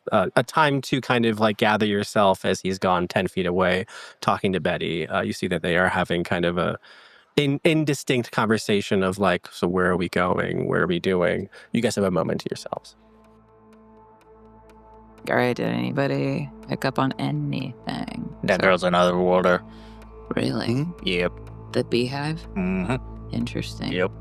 time to kind of like gather yourself as he's gone 10 feet away, talking to Betty. You see that they are having kind of indistinct conversation of like, so where are we going? Where are we doing? You guys have a moment to yourselves. All right, did anybody pick up on anything? That girl's another worlder. Really? Yep. The beehive? Mm-hmm. Interesting. Yep.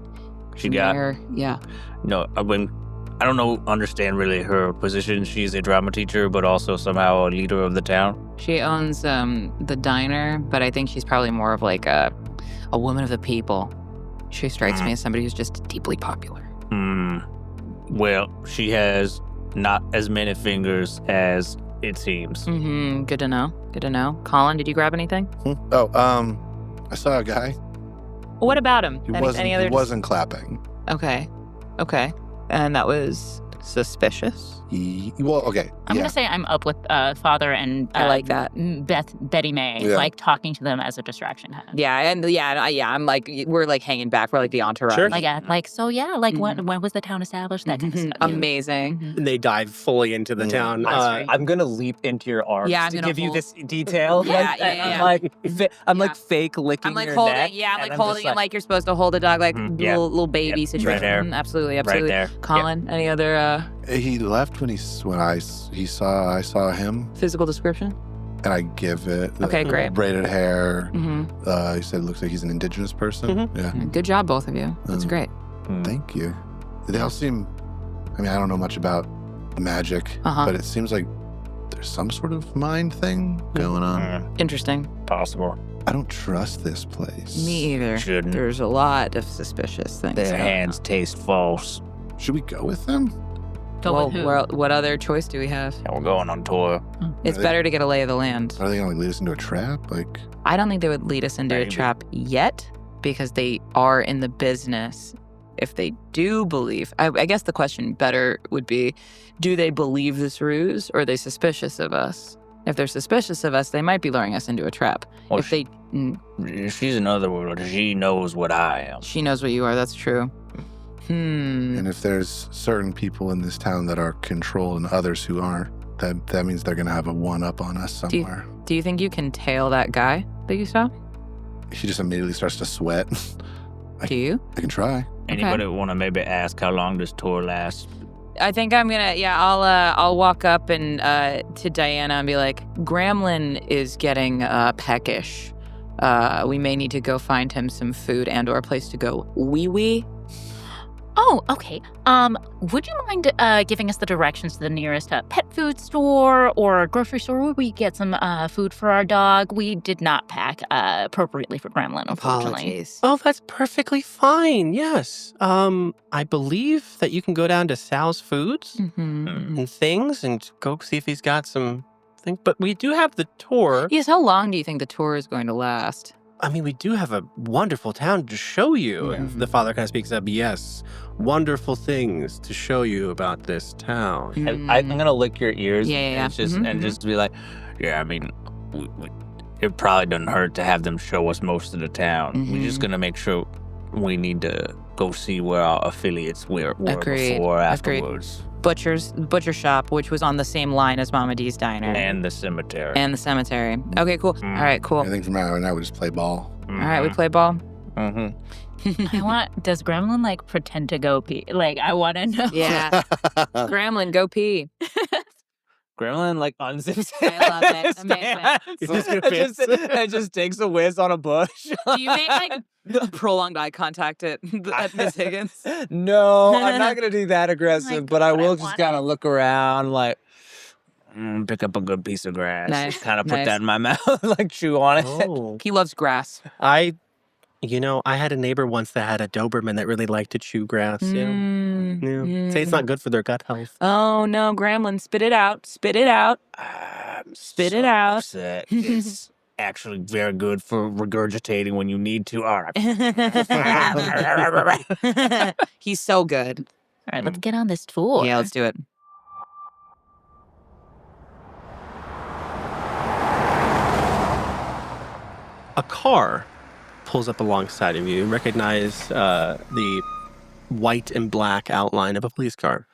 She got... Yeah. No, I don't understand really her position. She's a drama teacher, but also somehow a leader of the town. She owns the diner, but I think she's probably more of like a woman of the people. She strikes me as somebody who's just deeply popular. Well, she has not as many fingers as it seems. Mm-hmm. Good to know. Good to know. Colin, did you grab anything? I saw a guy. What about him? He wasn't clapping. Okay. And that was suspicious. Okay. I'm gonna say I'm up with Father and I like that. Betty May, Yeah. like talking to them as a distraction. I'm like, we're like hanging back. We're like the entourage. Sure. When was the town established? That kind of stuff. Amazing. And they dive fully into the town. I'm gonna leap into your arms Yeah, I'm to gonna give you hold- this detail. Yeah. I'm like fake licking I'm like your holding, neck. I'm like and holding just it like you're supposed to hold a dog, like Yeah. little baby Yep, situation. right there. Absolutely. Right there. Colin, any other He left when I saw him, physical description? and I give it. Okay, great. Braided hair. Mm-hmm. He said it looks like he's an indigenous person. Yeah. Good job, both of you. That's great. Thank you. They all seem. I mean, I don't know much about magic, but it seems like there's some sort of mind thing going on. Interesting. Possible. I don't trust this place. Me either. Shouldn't. There's a lot of suspicious things. Their going hands on. taste false. Should we go with them? Go with who? What other choice do we have? And we're going on tour. It's they- better to get a lay of the land. Are they gonna lead us into a trap? Like, I don't think they would lead us into a Maybe. trap yet because they are in the business. If they do believe, I guess the question better would be, do they believe this ruse or are they suspicious of us? If they're suspicious of us, they might be luring us into a trap. Well, If they, She's another worlder. She knows what I am. she knows what you are, that's true. and if there's certain people in this town that are controlled and others who aren't, that means they're gonna have a one-up on us somewhere. Do you think you can tail that guy that you saw? She just immediately starts to sweat. Do you? I can try. Anybody want to maybe ask how long this tour lasts? I think I'm gonna, I'll walk up and to Diana and be like, Gremlin is getting peckish. We may need to go find him some food and or a place to go wee. Oh, okay. Would you mind giving us the directions to the nearest pet food store or grocery store where we get some food for our dog? We did not pack appropriately for Gremlin, unfortunately. Apologies. Oh, that's perfectly fine. Yes. I believe that you can go down to Sal's Foods and things and go see if he's got some things. But we do have the tour. Yes, how long do you think the tour is going to last? I mean, we do have a wonderful town to show you. And the father kind of speaks up, yes, wonderful things to show you about this town. I'm gonna lick your ears. Yeah. And just be like, Yeah, I mean, it probably doesn't hurt to have them show us most of the town. We're just gonna make sure we need to go see where our affiliates were before afterwards. Butcher shop, which was on the same line as Mama D's diner. And the cemetery. And the cemetery. Okay, cool. All right, cool. I think from now on out we just play ball. All right, we play ball. Does Gremlin like pretend to go pee? Like, I want to know. Yeah. Gremlin, go pee. Gremlin like unzips. I love it. Amazing. It just takes a whiz on a bush. Do you make like prolonged eye contact at Miss Higgins? No, I'm not gonna do that aggressive, but I God, I will just want kind of it. look around like. Pick up a good piece of grass. Nice, Kind of put nice. that in my mouth, like chew on it. Oh. He loves grass. I had a neighbor once that had a Doberman that really liked to chew grass. Yeah. Say it's not good for their gut health. Oh no, Gremlin, spit it out. Spit it out. Spit it out. Upset. It's actually very good for regurgitating when you need to. All right. He's so good. All right, let's get on this tour. Yeah, let's do it. A car pulls up alongside of you. You recognize the white and black outline of a police car.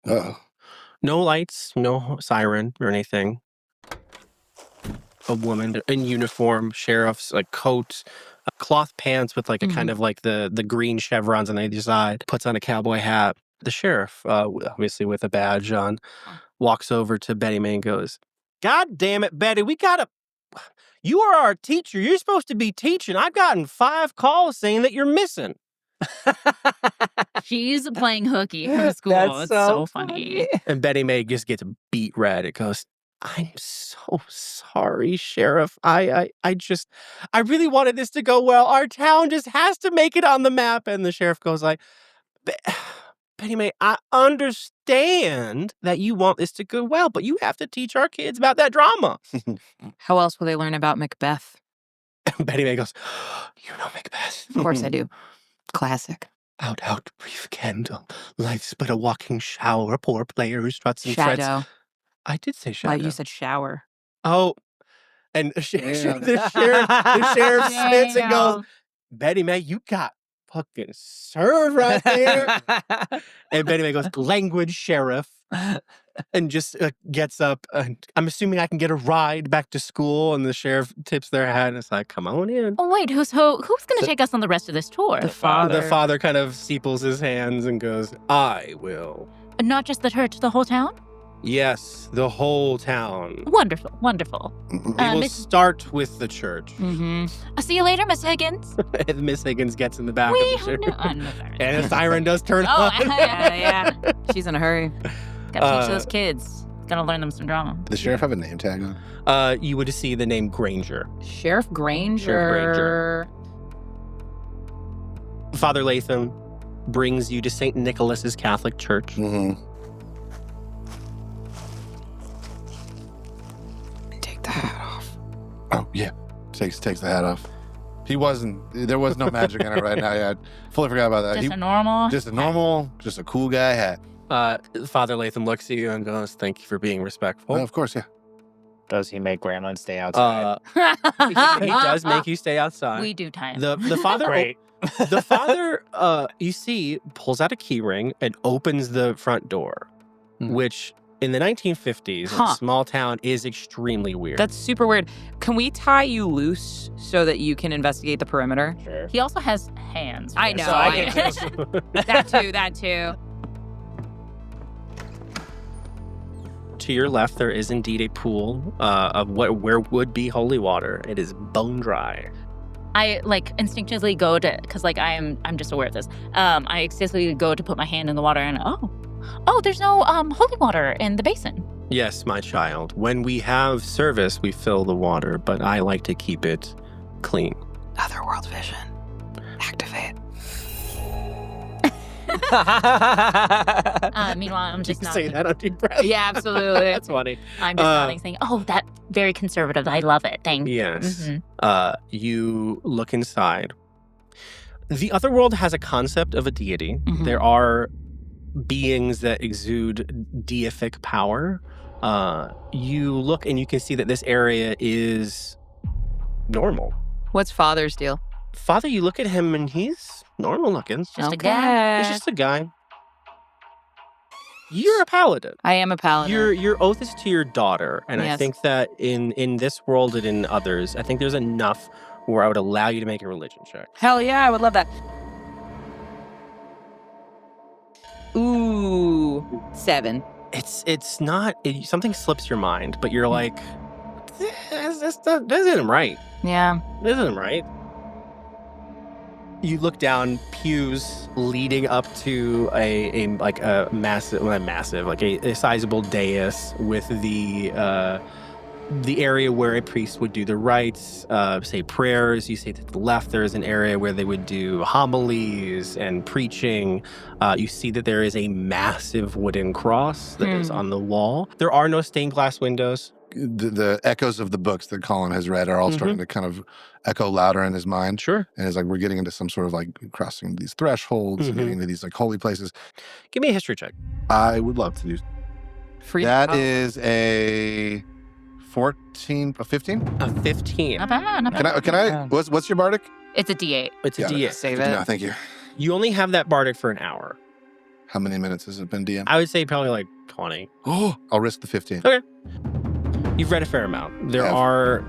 Uh-oh. No lights, no siren or anything. a woman in uniform, sheriff's like coat, cloth pants with like a kind of like the green chevrons on either side, puts on a cowboy hat. The sheriff, obviously with a badge on, walks over to Betty May and goes, "God damn it, Betty, you are our teacher. You're supposed to be teaching. I've gotten 5 calls saying that you're missing." She's playing hooky from school. It's so funny. And Betty May just gets beat red. It goes, "I'm so sorry, Sheriff. I really wanted this to go well. Our town just has to make it on the map." And the sheriff goes like, "Betty May, I understand that you want this to go well, but you have to teach our kids about that drama." How else will they learn about Macbeth? And Betty May goes, "You know Macbeth." Of course I do. Classic. Out, brief candle. Life's but a walking shower. Poor player who struts and frets. Shadow. I did say shadow. You said shower. Oh, and the sheriff spits and goes, "Betty May, you got fucking served right there." And Betty May goes, "Language, Sheriff." And just gets up. And I'm assuming I can get a ride back to school. And the sheriff tips their hat and it's like, "Come on in." Oh, wait, who's going to take us on the rest of this tour? The father. The father kind of steeples his hands and goes, "I will." Not just the church, the whole town? Yes, the whole town. Wonderful, wonderful. We will start with the church. I'll see you later, Miss Higgins. And Miss Higgins gets in the back of the sheriff. And the siren does turn Oh, on. yeah. She's in a hurry. Gotta teach those kids. Gotta learn them some drama. Does the sheriff have a name tag on? You would see the name Granger. Sheriff Granger. Sheriff Father Latham brings you to St. Nicholas's Catholic Church. Take the hat off. Oh, yeah. Takes the hat off. There was no magic in it right now. Yeah, I fully forgot about that. Just a cool guy hat. Father Latham looks at you and goes, "Thank you for being respectful." Well, of course, yeah. Does he make Gremlin stay outside? He does make you stay outside. We do time. The father, Great. The father, you see, pulls out a key ring and opens the front door, which in the 1950s, in a small town, is extremely weird. That's super weird. Can we tie you loose so that you can investigate the perimeter? Sure. He also has hands. I know. So I can That too. To your left, there is indeed a pool of where would be holy water. It is bone dry. I instinctively go to, because I'm just aware of this. I instinctively go to put my hand in the water and there's no holy water in the basin. Yes, my child. When we have service, we fill the water, but I like to keep it clean. Otherworld vision. Activate. Meanwhile, I'm just say nodding. that under your breath. Yeah, absolutely. That's funny. I'm just nodding, saying, "Oh, that very conservative. I love it. Thank you." Yes. You look inside. The Otherworld has a concept of a deity. There are beings that exude deific power. You look and you can see that this area is normal. What's Father's deal? Father, you look at him and he's normal looking. Just a guy. He's just a guy. You're a paladin. I am a paladin. Your oath is to your daughter, and Yes. I think that in this world and in others, I think there's enough where I would allow you to make a religion check. Hell yeah, I would love that. Ooh, 7. It's not something slips your mind, but you're like, this isn't right. Yeah. This isn't right. You look down, pews leading up to a massive, well, not massive, like a sizable dais with the area where a priest would do the rites, say prayers. You see to the left, there's an area where they would do homilies and preaching. You see that there is a massive wooden cross that is on the wall. There are no stained glass windows. The echoes of the books that Colin has read are all starting to kind of echo louder in his mind. Sure. And it's like we're getting into some sort of like crossing these thresholds and getting into these like holy places. Give me a history check. I would love to do. That is a 14, a 15? A 15. Not bad. Not bad. Can I, what's your bardic? It's a D8. It's a Yeah, D8. Save No, it. thank you. You only have that bardic for an hour. How many minutes has it been DM? I would say probably like 20. Oh, I'll risk the 15. Okay. You've read a fair amount. There are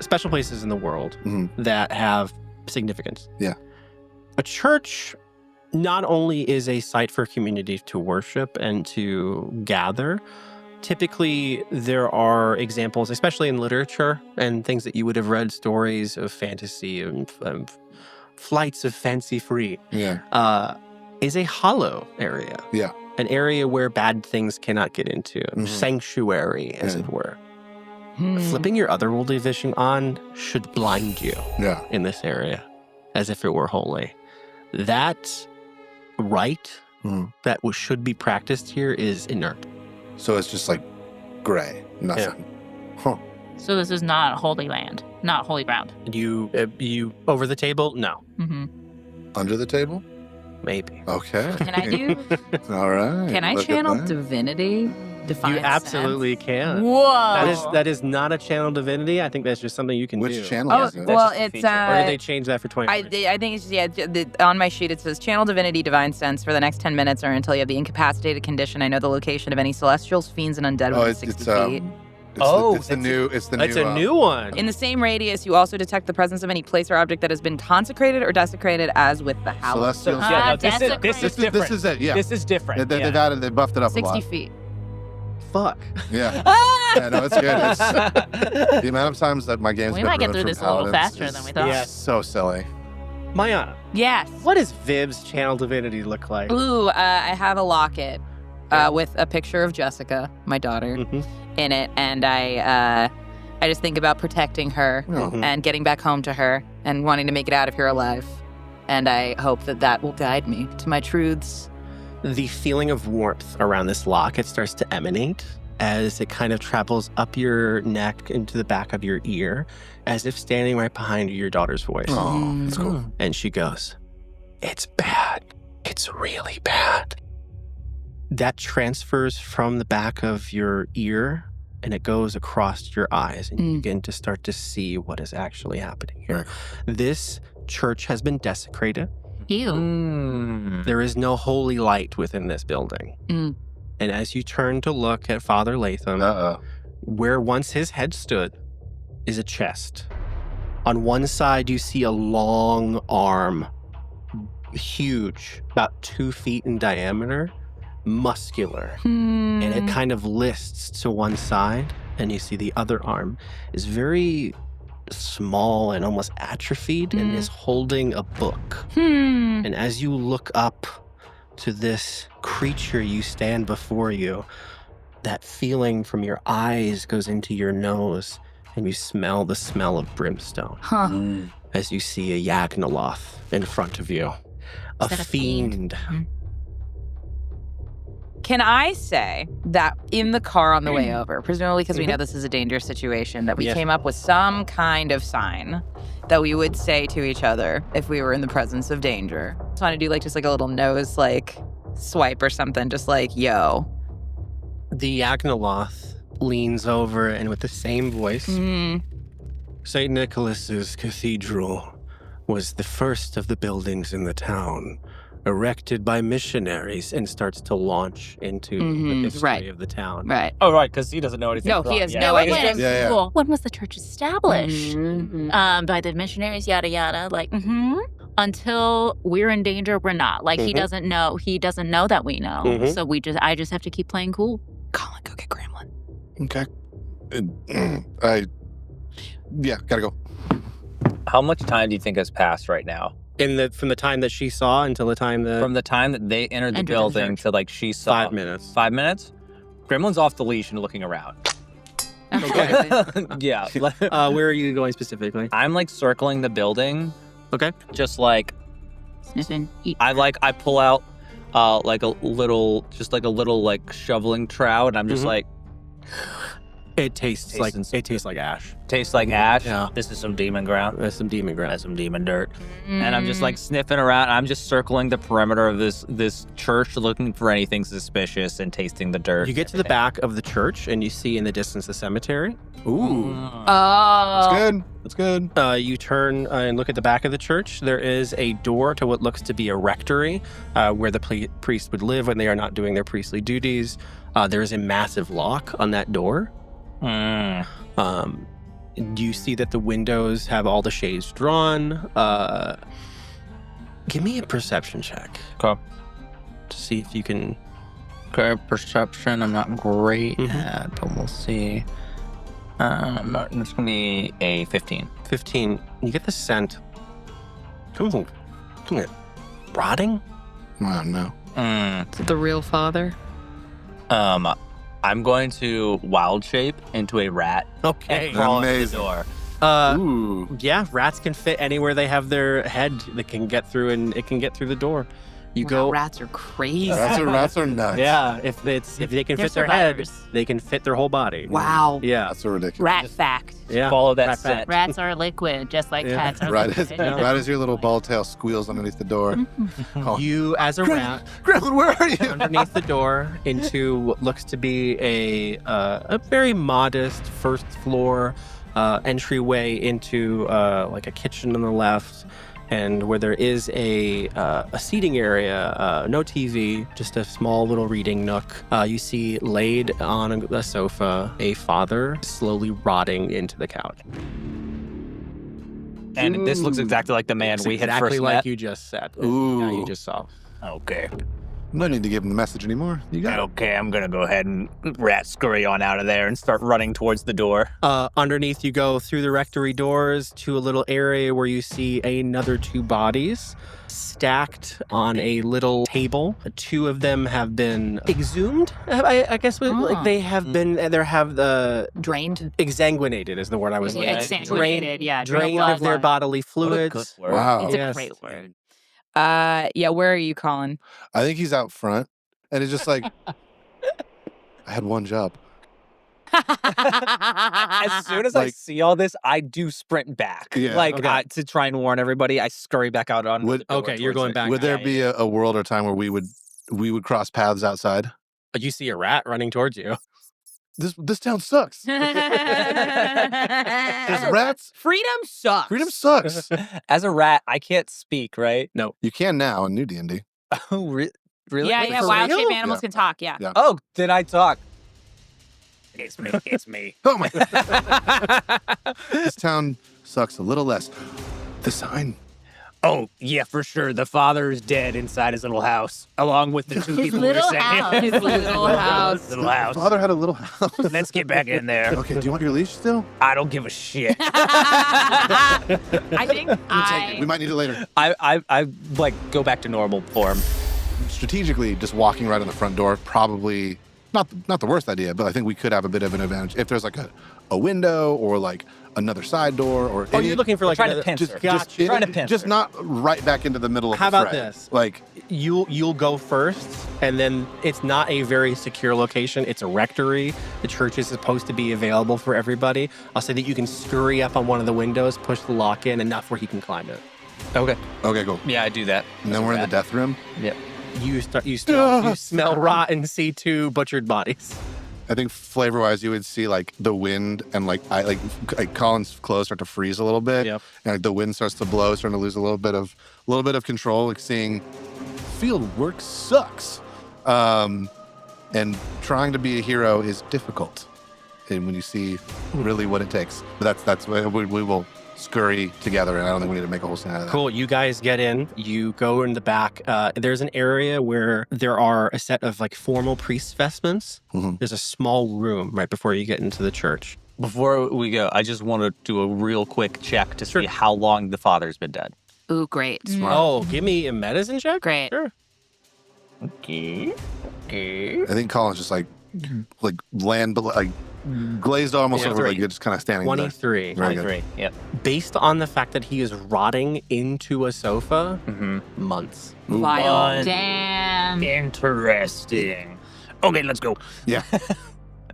special places in the world that have significance. Yeah. A church not only is a site for community to worship and to gather, typically there are examples, especially in literature and things that you would have read, stories of fantasy and flights of fancy free, is a hollow area. Yeah. An area where bad things cannot get into. Sanctuary, as it were. Flipping your otherworldly vision on should blind you in this area, as if it were holy. That rite that should be practiced here is inert. So it's just like gray, nothing. Yeah. Huh. So this is not holy land, not holy ground. You over the table? No. Under the table? Maybe. Okay. Can I do? All right. Can I Look at channel that. divinity? Define You absolutely can. Whoa. That is not a channel divinity. I think that's just something you can do. Which channel Oh, is it? well, just a it's feature. Or did they change that for 20? I think it's on my sheet it says channel divinity divine sense for the next 10 minutes or until you have the incapacitated condition. I know the location of any celestials, fiends, and undead within 60 feet. It's the new. It's a new one. In the same radius, you also detect the presence of any place or object that has been consecrated or desecrated, as with the hallowed. Celestials. This is different. This is it. Yeah. This is different. They buffed it up a 60 lot. feet. Fuck. Yeah. Yeah, no, it's good. The amount of times that my game's We been might get ruined through from this a little paladins faster is than we thought. Yeah. So silly. Mayana, Yes. what does Viv's channel divinity look like? Ooh, I have a locket with a picture of Jessica, my daughter, in it, and I just think about protecting her and getting back home to her and wanting to make it out of here alive. And I hope that will guide me to my truths. The feeling of warmth around this locket starts to emanate as it kind of travels up your neck into the back of your ear, as if standing right behind your daughter's voice. Oh, that's cool. And she goes, "It's bad. It's really bad." That transfers from the back of your ear and it goes across your eyes, and you begin to start to see what is actually happening here. Right. This church has been desecrated. Ew. There is no holy light within this building. And as you turn to look at Father Latham, where once his head stood is a chest. On one side, you see a long arm, huge, about 2 feet in diameter, muscular. And it kind of lists to one side, and you see the other arm is very small and almost atrophied and is holding a book. And as you look up to this creature you stand before you, that feeling from your eyes goes into your nose and you smell the smell of brimstone. As you see a Yagnoloth in front of you. A that a fiend. Can I say that in the car on the way over, presumably because we know this is a dangerous situation, that we came up with some kind of sign that we would say to each other if we were in the presence of danger? I just want to do just a little nose swipe or something, just yo. The Yagnoloth leans over and with the same voice, St. Nicholas's Cathedral was the first of the buildings in the town, erected by missionaries, and starts to launch into the history of the town. Right. Oh, right, because he doesn't know anything. No, he has no When, idea. when was the church established? By the missionaries, yada yada. Until we're in danger, we're not. He doesn't know. He doesn't know that we know. So I just have to keep playing cool. Colin, go get Gremlin. Okay. Gotta go. How much time do you think has passed right now? From the time that she saw until the time that... From the time that they entered the Entered the building church. to she saw 5 minutes. 5 minutes? Gremlin's off the leash and looking around. Okay. Yeah. Where are you going specifically? I'm circling the building. Okay. Just Sniffing. Eat. I pull out a little shoveling trowel, and I'm just It tastes like ash. tastes like ash. Yeah. This is some demon ground. That's some demon ground. That's some demon dirt. And I'm just sniffing around. I'm just circling the perimeter of this church, looking for anything suspicious and tasting the dirt. You get to the back of the church and you see in the distance the cemetery. Ooh. Oh. That's good. You turn and look at the back of the church. There is a door to what looks to be a rectory, where the priest would live when they are not doing their priestly duties. There is a massive lock on that door. You see that the windows have all the shades drawn. Give me a perception check. Okay. To see if you can... Okay, perception, I'm not great at, but we'll see. It's going to be a 15. 15. You get the scent. Ooh. Rotting? Oh, no. Is it the real father? I'm going to wild shape into a rat. Okay. And crawl into Amazing. the door. Ooh. Yeah, rats can fit anywhere they have their head. They can get through, and it can get through the door. You go. Rats are crazy. Rats are nuts. Yeah, if they can They're fit their head, survivors. they can fit their whole body. Wow. Yeah. That's so ridiculous. Rat fact. Yeah. Follow that Rat set. Rats are liquid, just like Yeah. cats are Right liquid. as your little ball tail squeals underneath the door. Oh. You, as a rat, Gremlin, where are you? underneath the door into what looks to be a very modest first floor entryway into like a kitchen on the left, and where there is a seating area, no TV, just a small little reading nook. You see laid on a sofa a father slowly rotting into the couch. And this looks exactly like the man It's we had exactly first like met. you just said. Ooh. Yeah, you just saw. Okay. No need to give him the message anymore. You got it. Okay, I'm going to go ahead and rat scurry on out of there and start running towards the door. Underneath, you go through the rectory doors to a little area where you see another 2 bodies stacked on a little table. 2 of them have been exhumed, I guess. Like they have been, there have the Drained. exsanguinated is the word I was Yeah, looking for. exsanguinated, yeah. Drained of their bodily fluids. Word. Wow. It's a Yes. great word. Yeah, where are you, Colin? I think he's out front. And it's just like, I had one job. As soon as I Like- see all this, I do sprint back. Yeah, okay. To try and warn everybody, I scurry back out on Would- the door Okay, you're towards going it. back. Would there be a world or time where we would cross paths outside? You see a rat running towards you. This town sucks. There's rats. Freedom sucks. Freedom sucks. As a rat, I can't speak, right? You can now in new D&D. Oh, really? Yeah, Wait, yeah. for Wild real? shape animals Yeah. can talk. Yeah. Yeah. Oh, then I talk. It's me. It's me. Oh my! This town sucks a little less. The sign. Oh, yeah, for sure. The father is dead inside his little house, along with the 2 people we were little saying. house. His little house. Little house. Father had a little house. Let's get back in there. Okay, do you want your leash still? I don't give a shit. I think We might need it later. I like go back to normal form. Strategically, just walking right on the front door, probably not the worst idea, but I think we could have a bit of an advantage if there's like a window or like another side door or. Oh, you're looking for like trying to another- pincer. just, Gotcha. just, Trying to pincer. just not right back into the middle of How the about fray. this? Like, You'll go first, and then it's not a very secure location. It's a rectory. The church is supposed to be available for everybody. I'll say that you can scurry up on one of the windows, push the lock in enough where he can climb it. Okay. okay, cool. Yeah, I do that. And then we're in the death room. Yep. You smell rot and see 2 butchered bodies. I think flavor-wise, you would see like the wind and like Colin's clothes start to freeze a little bit. Yep. And like, the wind starts to blow, starting to lose a little bit of control. Like seeing field work sucks, and trying to be a hero is difficult. And when you see really what it takes, but that's what we will scurry together. And I don't think we need to make a whole scene out of that. Cool. You guys get in. You go in the back. There's an area where there are a set of like formal priest vestments. Mhm. There's a small room right before you get into the church. Before we go, I just want to do a real quick check to Sure. see how long the father's been dead. Ooh, great. Oh, give me a medicine check. Great. Sure. Okay. I think Colin's just like glazed almost Yeah, over, like 3. you're just kind of standing there. 23. Very good. 23. Yep. Based on the fact that he is rotting into a sofa, months. Ooh. Vile. Damn. Interesting. Okay, let's go. Yeah.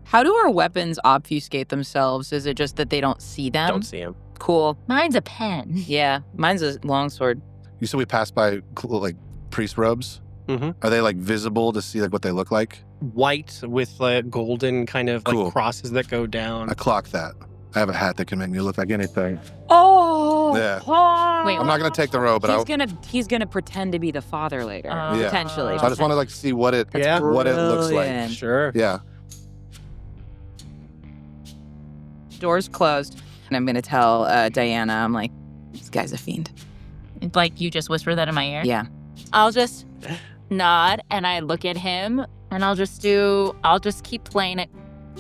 How do our weapons obfuscate themselves? Is it just that they don't see them? Don't see him. Cool. Mine's a pen. Yeah, mine's a longsword. You said we passed by like priest robes. Mhm. Are they like visible to see like what they look like? White with golden kind of like Cool. crosses that go down. I clock that. I have a hat that can make me look like anything. Oh. Yeah. Wait, I'm not gonna take the robe, but He's gonna pretend to be the father later, Yeah. potentially. so I just want to like see what it Yeah. what it looks like. Brilliant. Sure. Yeah. door's closed. And I'm going to tell Diana, I'm like, this guy's a fiend. Like, you just whisper that in my ear? Yeah. I'll just nod, and I look at him, and I'll just keep playing it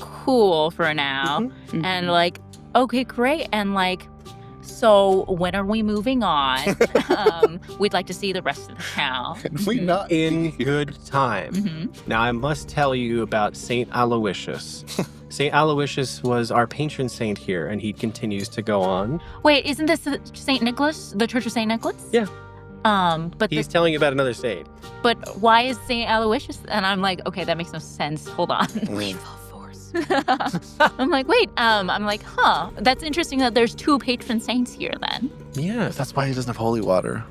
cool for now. Mm-hmm. And like, okay, great. And like, so when are we moving on? We'd like to see the rest of the town. We not In good time. Mm-hmm. Now, I must tell you about St. Aloysius. St. Aloysius was our patron saint here, and he continues to go on. Wait, isn't this St. Nicholas, the Church of St. Nicholas? Yeah. But He's telling you about another saint. but why is St. Aloysius? And I'm like, okay, that makes no sense. Hold on. Evil force. I'm like, wait, I'm like, huh, that's interesting that there's 2 patron saints here then. Yeah. That's why he doesn't have holy water.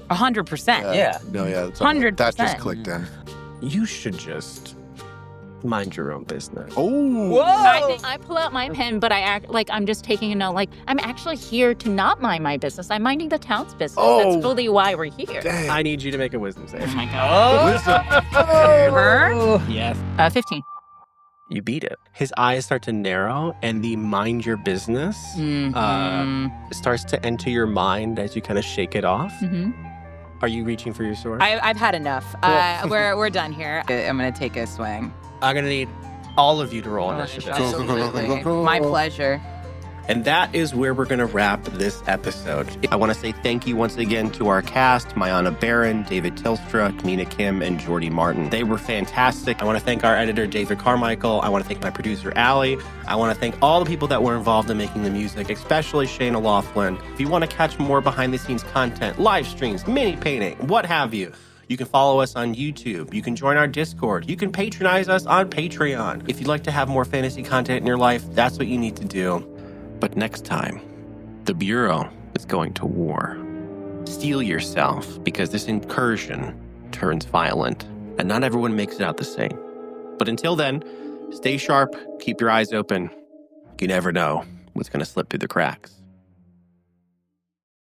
100%. Yeah. No, yeah. 100%. That just clicked in. You should just mind your own business. Oh. I pull out my pen, but I act like I'm just taking a note. Like, I'm actually here to not mind my business. I'm minding the town's business. Oh. That's really why we're here. Dang. I need you to make a wisdom save. Oh my god. Wisdom. Yes. 15. You beat it. His eyes start to narrow, and the mind your business starts to enter your mind as you kind of shake it off. Mm-hmm. Are you reaching for your sword? I've had enough. We're done here. I'm going to take a swing. I'm going to need all of you to roll initiative. Absolutely. My pleasure. And that is where we're going to wrap this episode. I want to say thank you once again to our cast, Mayana Barron, David Tilstra, Kamina Kim, and Jordy Martin. They were fantastic. I want to thank our editor, David Carmichael. I want to thank my producer, Allie. I want to thank all the people that were involved in making the music, especially Shayna Laughlin. If you want to catch more behind-the-scenes content, live streams, mini painting, what have you, you can follow us on YouTube. You can join our Discord. You can patronize us on Patreon. If you'd like to have more fantasy content in your life, that's what you need to do. But next time, the Bureau is going to war. Steel yourself, because this incursion turns violent, and not everyone makes it out the same. But until then, stay sharp, keep your eyes open. You never know what's going to slip through the cracks.